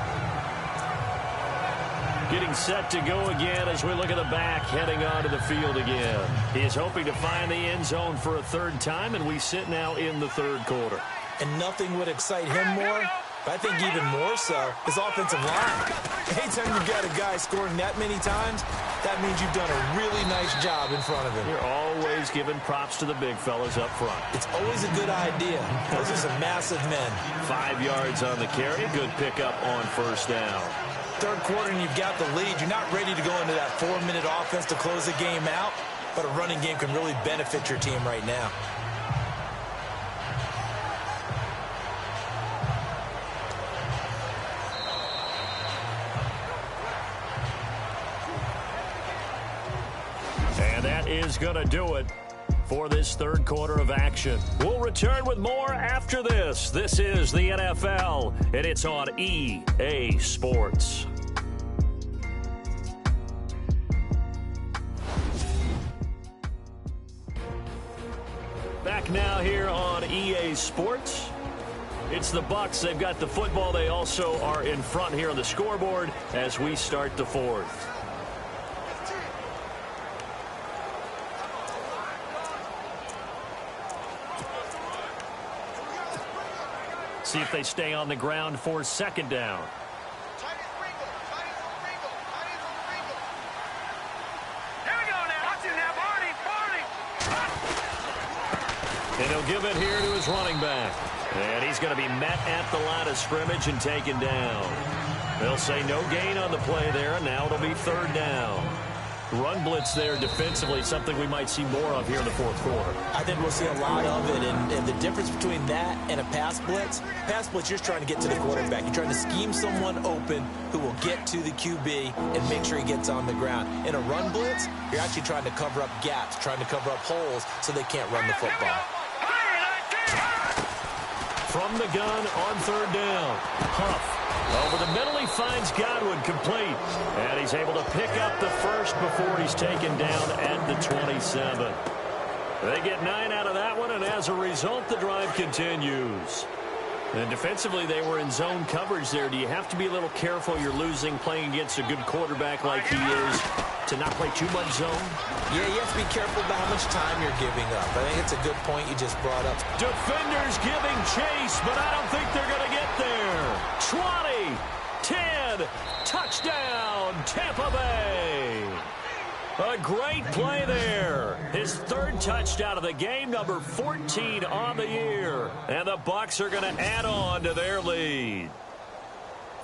Getting set to go again as we look at the back heading onto the field again. He is hoping to find the end zone for a 3rd time, and we sit now in the 3rd quarter. And nothing would excite him more But I think even more so is offensive line. Anytime you've got a guy scoring that many times, that means you've done a really nice job in front of him. You're always giving props to the big fellas up front. It's always a good idea. Those are some massive men. 5 yards on the carry. Good pickup on first down. Third quarter and you've got the lead. You're not ready to go into that 4-minute offense to close the game out, but a running game can really benefit your team right now. And that is going to do it for this third quarter of action. We'll return with more after this. This is the NFL, and it's on EA Sports. Back now here on EA Sports. It's the Bucs. They've got the football. They also are in front here on the scoreboard as we start the fourth. See if they stay on the ground for second down. Here we go now. Watch it now, Barney. And he'll give it here to his running back. And he's going to be met at the line of scrimmage and taken down. They'll say no gain on the play there, and now it'll be third down. Run blitz there defensively, something we might see more of here in the fourth quarter. I think we'll see a lot of it, and the difference between that and a pass blitz, you're trying to get to the quarterback. You're trying to scheme someone open who will get to the QB and make sure he gets on the ground. In a run blitz, you're actually trying to cover up gaps, trying to cover up holes so they can't run the football. From the gun on third down, Huff. Over the middle, he finds Godwin complete. And he's able to pick up the first before he's taken down at the 27. They get 9 out of that one, and as a result, the drive continues. And defensively, they were in zone coverage there. Do you have to be a little careful? You're losing playing against a good quarterback like he is to not play too much zone? Yeah, you have to be careful about how much time you're giving up. I think it's a good point you just brought up. Defenders giving chase, but I don't think they're going to get there. 20, 10, touchdown, Tampa Bay. A great play there. His third touchdown of the game, number 14 on the year. And the Bucs are going to add on to their lead.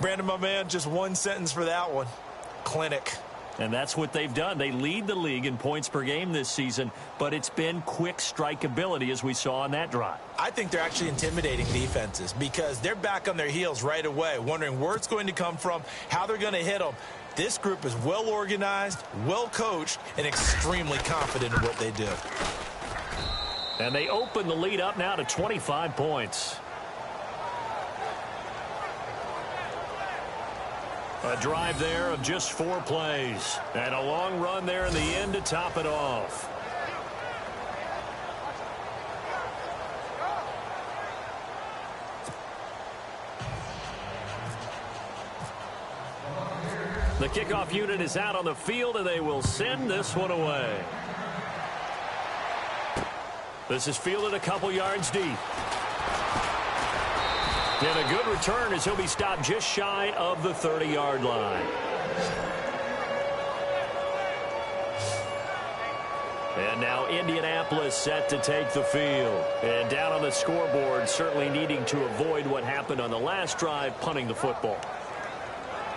Brandon, my man, just one sentence for that one. Clinic. And that's what they've done. They lead the league in points per game this season, but it's been quick strikeability as we saw on that drive. I think they're actually intimidating defenses because they're back on their heels right away, wondering where it's going to come from, how they're going to hit them. This group is well organized, well coached, and extremely confident in what they do. And they open the lead up now to 25 points. A drive there of just 4 plays. And a long run there in the end to top it off. The kickoff unit is out on the field, and they will send this one away. This is fielded a couple yards deep. And a good return as he'll be stopped just shy of the 30-yard line. And now Indianapolis set to take the field. And down on the scoreboard, certainly needing to avoid what happened on the last drive, punting the football.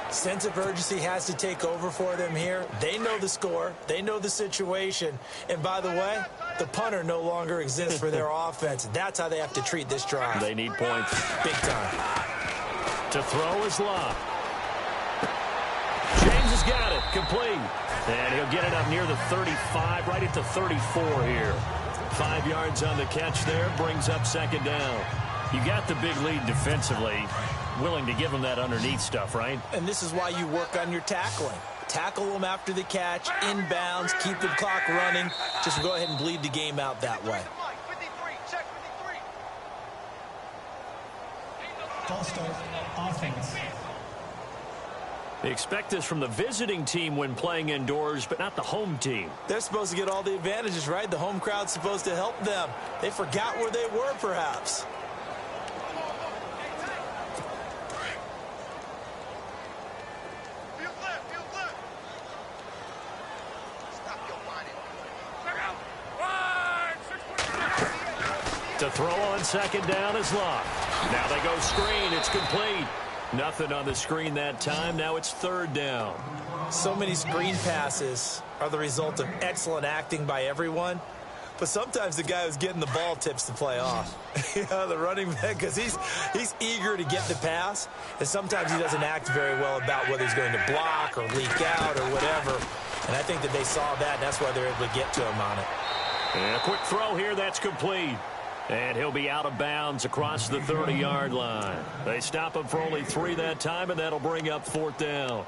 Sense of urgency has to take over for them here. They know the score. They know the situation. And by the way, the punter no longer exists for their offense. That's how they have to treat this drive. They need points. Big time. To throw is Love. James has got it. Complete. And he'll get it up near the 35, right at the 34 here. 5 yards on the catch there. Brings up second down. You got the big lead defensively. Willing to give them that underneath stuff, right? And this is why you work on your tackling. Tackle them after the catch, inbounds, keep the clock running. Just go ahead and bleed the game out that way. False start, offense. They expect this from the visiting team when playing indoors, but not the home team. They're supposed to get all the advantages, right? The home crowd's supposed to help them. They forgot where they were, perhaps. To throw on second down is Locke. Now they go screen. It's complete. Nothing on the screen that time. Now it's third down. So many screen passes are the result of excellent acting by everyone. But sometimes the guy who's getting the ball tips the play off. The running back, because he's eager to get the pass, and sometimes he doesn't act very well about whether he's going to block or leak out or whatever. And I think that they saw that, and that's why they're able to get to him on it. And a quick throw here, that's complete. And he'll be out of bounds across the 30-yard line. They stop him for only 3 that time, and that'll bring up fourth down.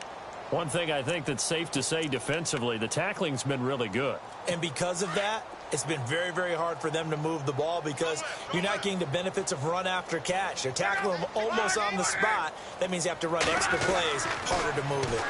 One thing I think that's safe to say defensively, the tackling's been really good. And because of that, it's been very, very hard for them to move the ball because you're not getting the benefits of run after catch. They're tackling them almost on the spot. That means you have to run extra plays, harder to move it.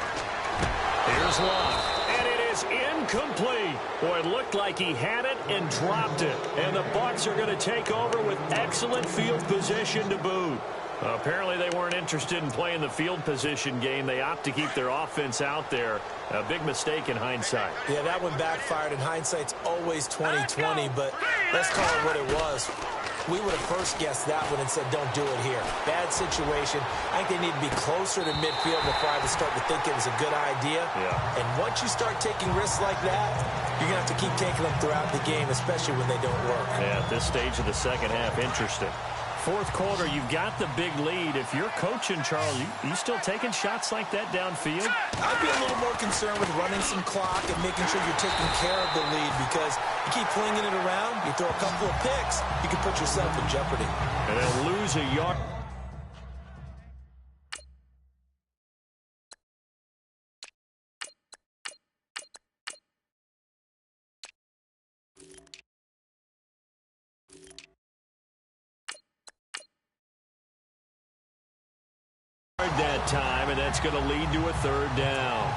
Here's Locke, and it is incomplete. Boy, it looked like he had it and dropped it. And the Bucs are going to take over with excellent field position to boot. Apparently they weren't interested in playing the field position game. They opt to keep their offense out there. A big mistake in hindsight. Yeah, that one backfired. In hindsight's always 20/20, but let's call it what it was. We would have first guessed that one and said, don't do it here. Bad situation. I think they need to be closer to midfield before I would start to think it was a good idea. Yeah. And once you start taking risks like that, you're going to have to keep taking them throughout the game, especially when they don't work. Yeah, at this stage of the second half, interesting. Fourth quarter, you've got the big lead. If you're coaching, Charles, you still taking shots like that downfield? I'd be a little more concerned with running some clock and making sure you're taking care of the lead because you keep flinging it around, you throw a couple of picks, you can put yourself in jeopardy. And then lose a yard. That time, and that's going to lead to a third down.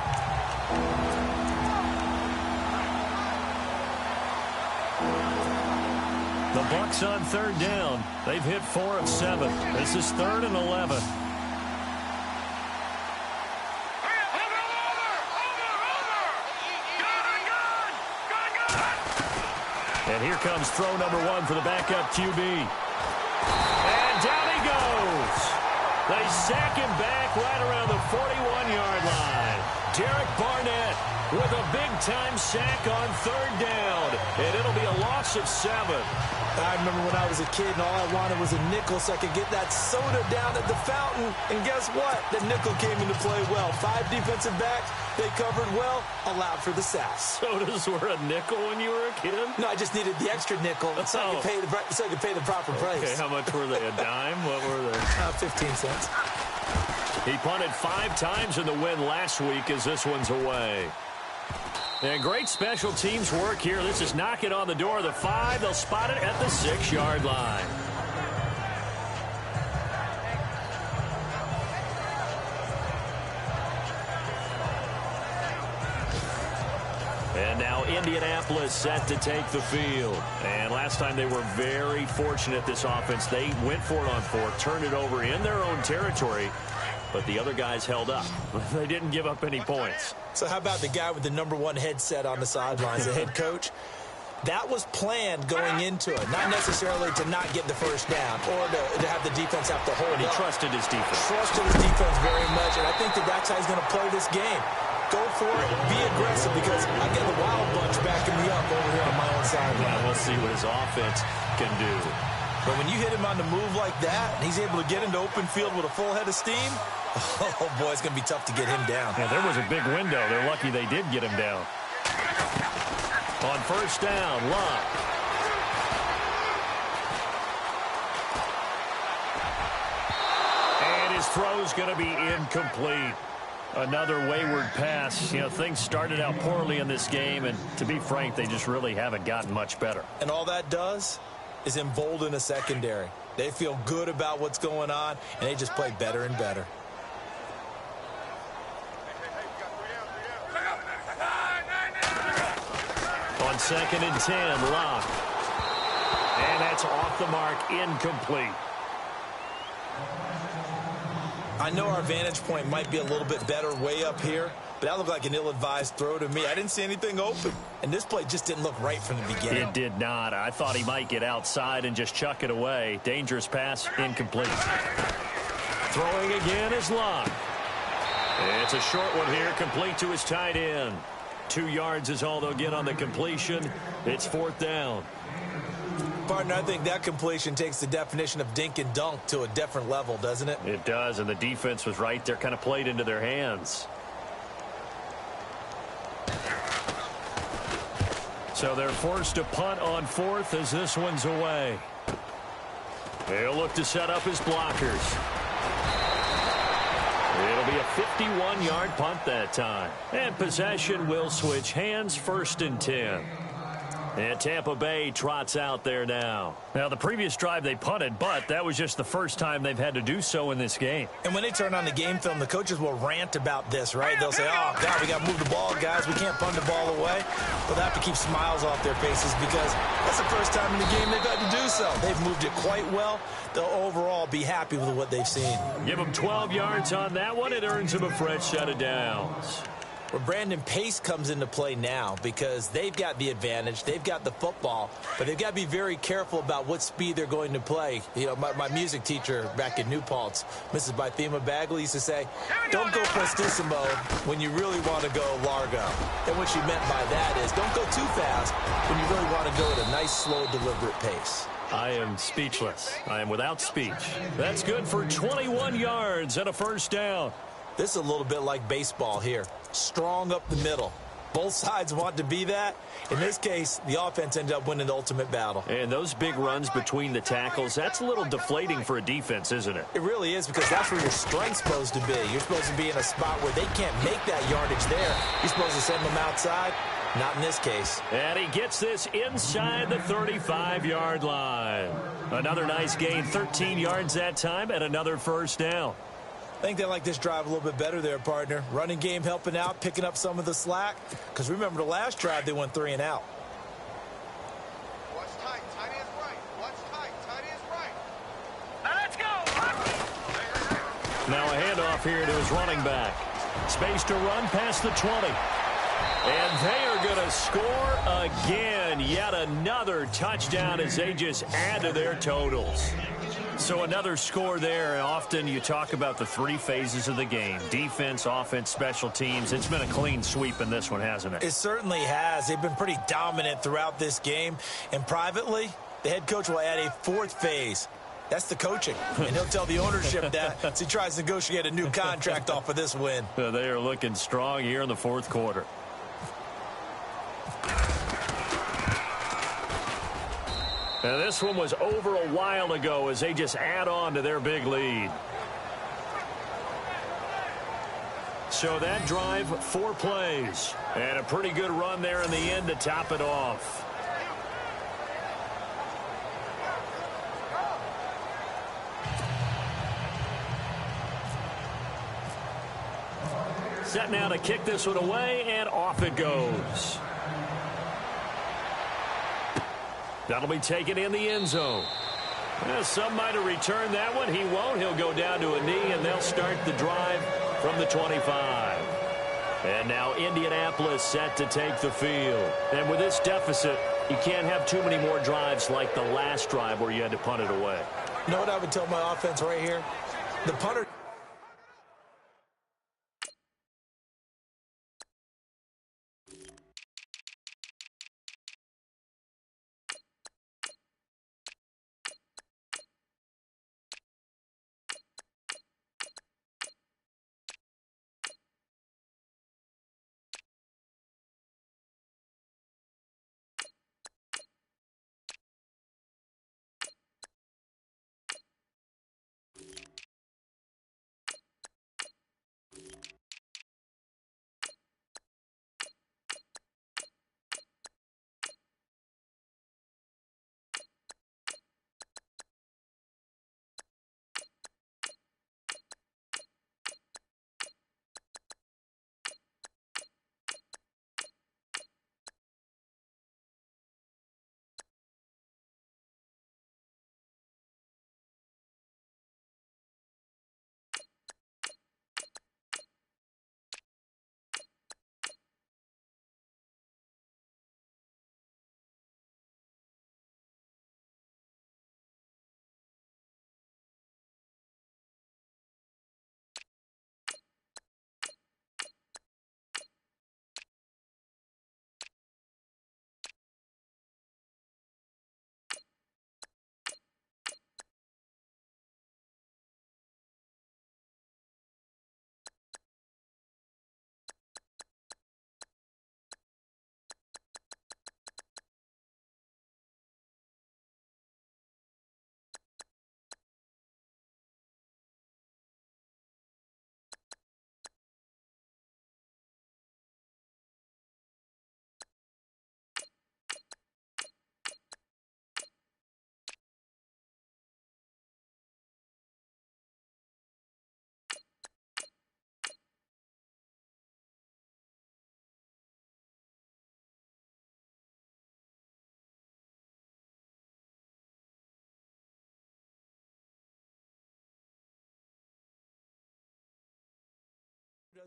The Bucs on third down. They've hit 4 of 7. This is 3rd and 11. And here comes throw number 1 for the backup QB. And down he goes. They sack him back right around the 41-yard line. Derek Barnett with a big-time sack on third down. And it'll be a loss of 7. I remember when I was a kid and all I wanted was a nickel so I could get that soda down at the fountain. And guess what? The nickel came into play well. 5 defensive backs, they covered well, allowed for the sacks. Sodas were a nickel when you were a kid? No, I just needed the extra nickel so I could pay the proper price. Okay, how much were they? A dime? What were they? 15 cents. He punted 5 times in the win last week as this one's away. And great special teams work here. This is knocking on the door of the 5. They'll spot it at the 6-yard line. And now Indianapolis set to take the field. And last time they were very fortunate, this offense. They went for it on 4, turned it over in their own territory, but the other guys held up. They didn't give up any points. So how about the guy with the number 1 headset on the sidelines, the head coach? That was planned going into it, not necessarily to not get the first down or to have the defense have to hold And he up. trusted his defense. Trusted his defense very much, and I think that's how he's going to play this game. Go for it, be aggressive, because I get the wild bunch backing me up over here on my own sideline. Yeah, we'll see what his offense can do. But when you hit him on the move like that, and he's able to get into open field with a full head of steam, oh, boy, it's going to be tough to get him down. Yeah, there was a big window. They're lucky they did get him down. On first down, Locke. And his throw's going to be incomplete. Another wayward pass. You know, things started out poorly in this game, and to be frank, they just really haven't gotten much better. And all that does is embolden a secondary. They feel good about what's going on, and they just play better and better. On 2nd and 10, Locke. And that's off the mark, incomplete. I know our vantage point might be a little bit better way up here, but that looked like an ill-advised throw to me. I didn't see anything open, and this play just didn't look right from the beginning. It did not. I thought he might get outside and just chuck it away. Dangerous pass, incomplete. Throwing again is Locke. It's a short one here, complete to his tight end. 2 yards is all they'll get on the completion. It's 4th down. Partner, I think that completion takes the definition of dink and dunk to a different level, doesn't it? It does, and the defense was right there, kind of played into their hands. So they're forced to punt on 4th as this one's away. They'll look to set up his blockers. It'll be a 51-yard punt that time. And possession will switch hands, 1st and 10. And Tampa Bay trots out there now. Now, the previous drive they punted, but that was just the first time they've had to do so in this game. And when they turn on the game film, the coaches will rant about this, right? They'll say, oh, God, we got to move the ball, guys. We can't punt the ball away. But they have to keep smiles off their faces because that's the first time in the game they've had to do so. They've moved it quite well. They'll overall be happy with what they've seen. Give them 12 yards on that one. It earns them a fresh set of downs. Where Brandon pace comes into play now because they've got the advantage. They've got the football, but they've got to be very careful about what speed they're going to play. You know, my music teacher back in New Paltz, Mrs. Bythema Bagley, used to say, don't go prestissimo when you really want to go largo. And what she meant by that is don't go too fast when you really want to go at a nice, slow, deliberate pace. I am speechless. I am without speech. That's good for 21 yards and a 1st down. This is a little bit like baseball here. Strong up the middle. Both sides want to be that. In this case, the offense ended up winning the ultimate battle. And those big runs between the tackles, that's a little deflating for a defense, isn't it? It really is because that's where your strength's supposed to be. You're supposed to be in a spot where they can't make that yardage there. You're supposed to send them outside. Not in this case. And he gets this inside the 35-yard line. Another nice gain, 13 yards that time, and another 1st down. I think they like this drive a little bit better there, partner. Running game helping out, picking up some of the slack. Because remember, the last drive, they went 3 and out. Watch tight. Tight is right. Watch tight. Tight is right. Let's go. Now a handoff here to his running back. Space to run past the 20. And they are going to score again. Yet another touchdown as they just add to their totals. So another score there, and often you talk about the 3 phases of the game. Defense, offense, special teams. It's been a clean sweep in this one, hasn't it? It certainly has. They've been pretty dominant throughout this game. And privately, the head coach will add a 4th phase. That's the coaching. And he'll tell the ownership that as he tries to negotiate a new contract off of this win. They are looking strong here in the 4th quarter. And this one was over a while ago as they just add on to their big lead. So that drive, 4 plays. And a pretty good run there in the end to top it off. Set now to kick this one away, and off it goes. That'll be taken in the end zone. Well, some might have returned that one. He won't. He'll go down to a knee, and they'll start the drive from the 25. And now Indianapolis set to take the field. And with this deficit, you can't have too many more drives like the last drive where you had to punt it away. You know what I would tell my offense right here? The punter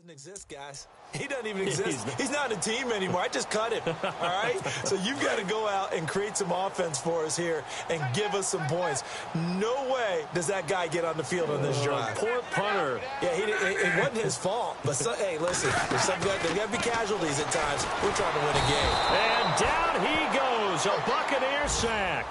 doesn't exist, guys. He doesn't even exist. He's not a team anymore. I just cut him, all right? So you've got to go out and create some offense for us here and give us some points. No way does that guy get on the field on this drive. Poor punter. Yeah, it wasn't his fault. But, hey, listen, there's got to be casualties at times. We're trying to win a game. And down he goes, a Buccaneer sack.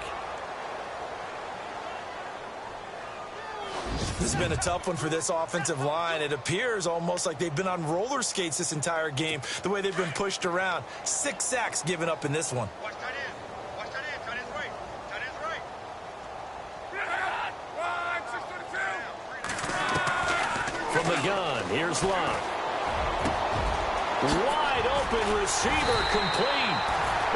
This has been a tough one for this offensive line. It appears almost like they've been on roller skates this entire game, the way they've been pushed around. 6 sacks given up in this one. Watch tight end. Watch tight end. Tight end's right. Tight end's right. From the gun, here's Locke. Wide open receiver complete.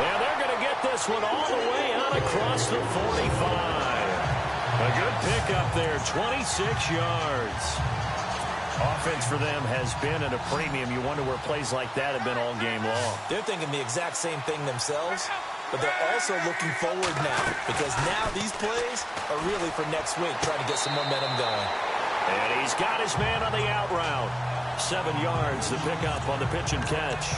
And they're going to get this one all the way out across the 45. A good pickup there, 26 yards. Offense for them has been at a premium. You wonder where plays like that have been all game long. They're thinking the exact same thing themselves, but they're also looking forward now because now these plays are really for next week, trying to get some momentum going. And he's got his man on the out route. 7 yards to pick up on the pitch and catch.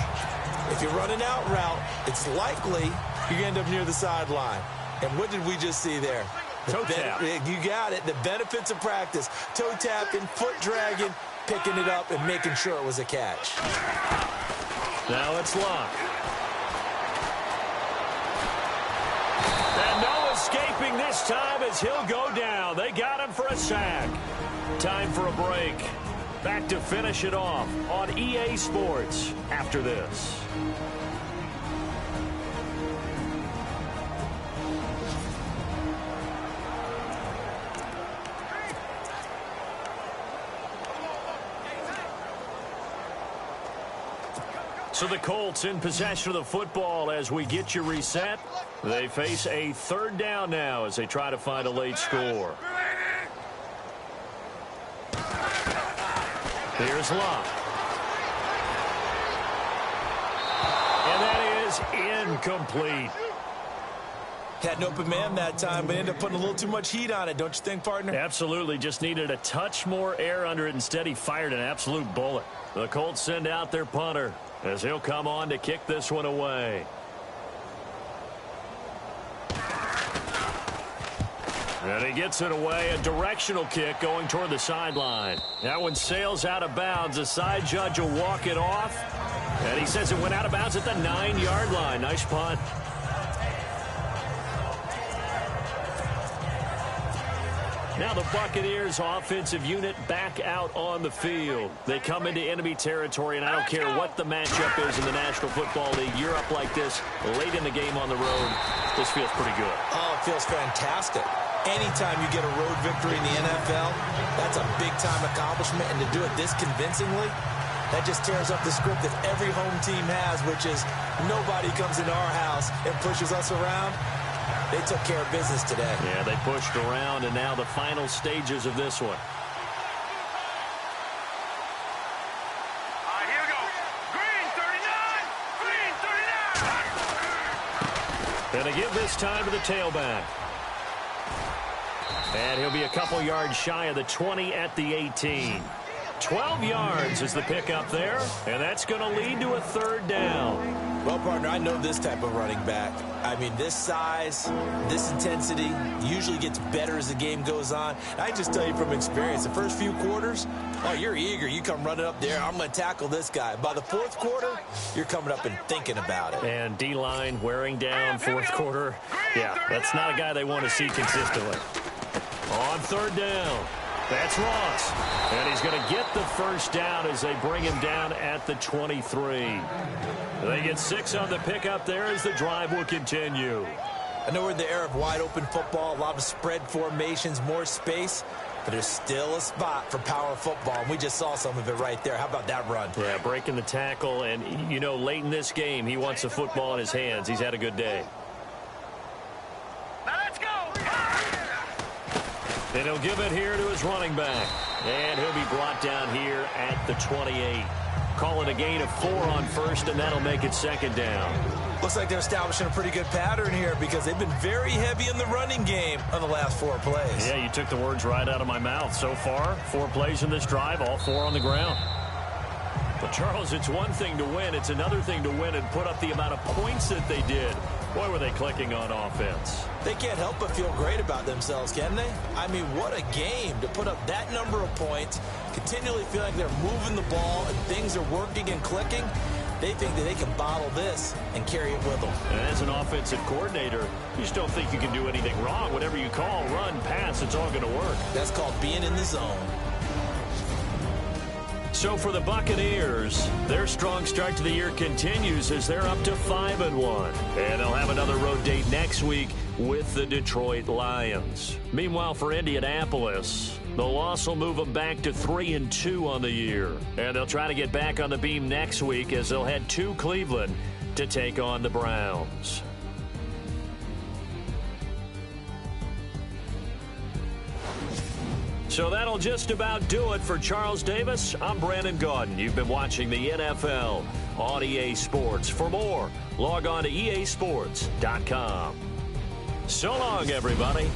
If you run an out route, it's likely you end up near the sideline. And what did we just see there? Toe tap. You got it. The benefits of practice. Toe tapping, foot dragging, picking it up, and making sure it was a catch. Now it's Locke. And no escaping this time as he'll go down. They got him for a sack. Time for a break. Back to finish it off on EA Sports after this. So the Colts in possession of the football as we get you reset. They face a third down now as they try to find a late score. Here's Locke. And that is incomplete. Had an open man that time, but ended up putting a little too much heat on it, don't you think, partner? Absolutely. Just needed a touch more air under it. Instead, he fired an absolute bullet. The Colts send out their punter as he'll come on to kick this one away. And he gets it away, a directional kick going toward the sideline. That one sails out of bounds. The side judge will walk it off. And he says it went out of bounds at the 9-yard line. Nice punt. Now the Buccaneers offensive unit back out on the field. They come into enemy territory, and I don't care what the matchup is in the National Football League. You're up like this late in the game on the road. This feels pretty good. Oh, it feels fantastic. Anytime you get a road victory in the NFL, that's a big-time accomplishment, and to do it this convincingly, that just tears up the script that every home team has, which is nobody comes into our house and pushes us around. They took care of business today. Yeah, they pushed around, and now the final stages of this one. All right, here we go. Green 39. Green 39. Gonna give this time to the tailback. And he'll be a couple yards shy of the 20 at the 18. 12 yards is the pickup there, and that's going to lead to a third down. Well, partner, I know this type of running back. I mean, this size, this intensity usually gets better as the game goes on. I just tell you from experience, the first few quarters, oh, you're eager. You come running up there, I'm going to tackle this guy. By the fourth quarter, you're coming up and thinking about it. And D-line wearing down fourth quarter. Yeah, that's not a guy they want to see consistently. On third down, that's Ross. And he's going to get the first down as they bring him down at the 23. They get 6 on the pickup there as the drive will continue. I know we're in the era of wide-open football, a lot of spread formations, more space, but there's still a spot for power football, and we just saw some of it right there. How about that run? Yeah, breaking the tackle, and, you know, late in this game, he wants the football in his hands. He's had a good day. Now let's go. And he'll give it here to his running back. And he'll be brought down here at the 28. Call it a gain of 4 on first, and that'll make it second down. Looks like they're establishing a pretty good pattern here because they've been very heavy in the running game on the last 4 plays. Yeah, you took the words right out of my mouth. So far, 4 plays in this drive, all 4 on the ground. But, Charles, it's one thing to win. It's another thing to win and put up the amount of points that they did. Boy, were they clicking on offense. They can't help but feel great about themselves, can they? I mean, what a game to put up that number of points, continually feel like they're moving the ball and things are working and clicking. They think that they can bottle this and carry it with them. And as an offensive coordinator, you just don't think you can do anything wrong. Whatever you call, run, pass, it's all going to work. That's called being in the zone. So for the Buccaneers, their strong start to the year continues as they're up to 5-1. And they'll have another road date next week with the Detroit Lions. Meanwhile, for Indianapolis, the loss will move them back to 3-2 on the year. And they'll try to get back on the beam next week as they'll head to Cleveland to take on the Browns. So that'll just about do it for Charles Davis. I'm Brandon Gaudin. You've been watching the NFL on EA Sports. For more, log on to easports.com. So long, everybody.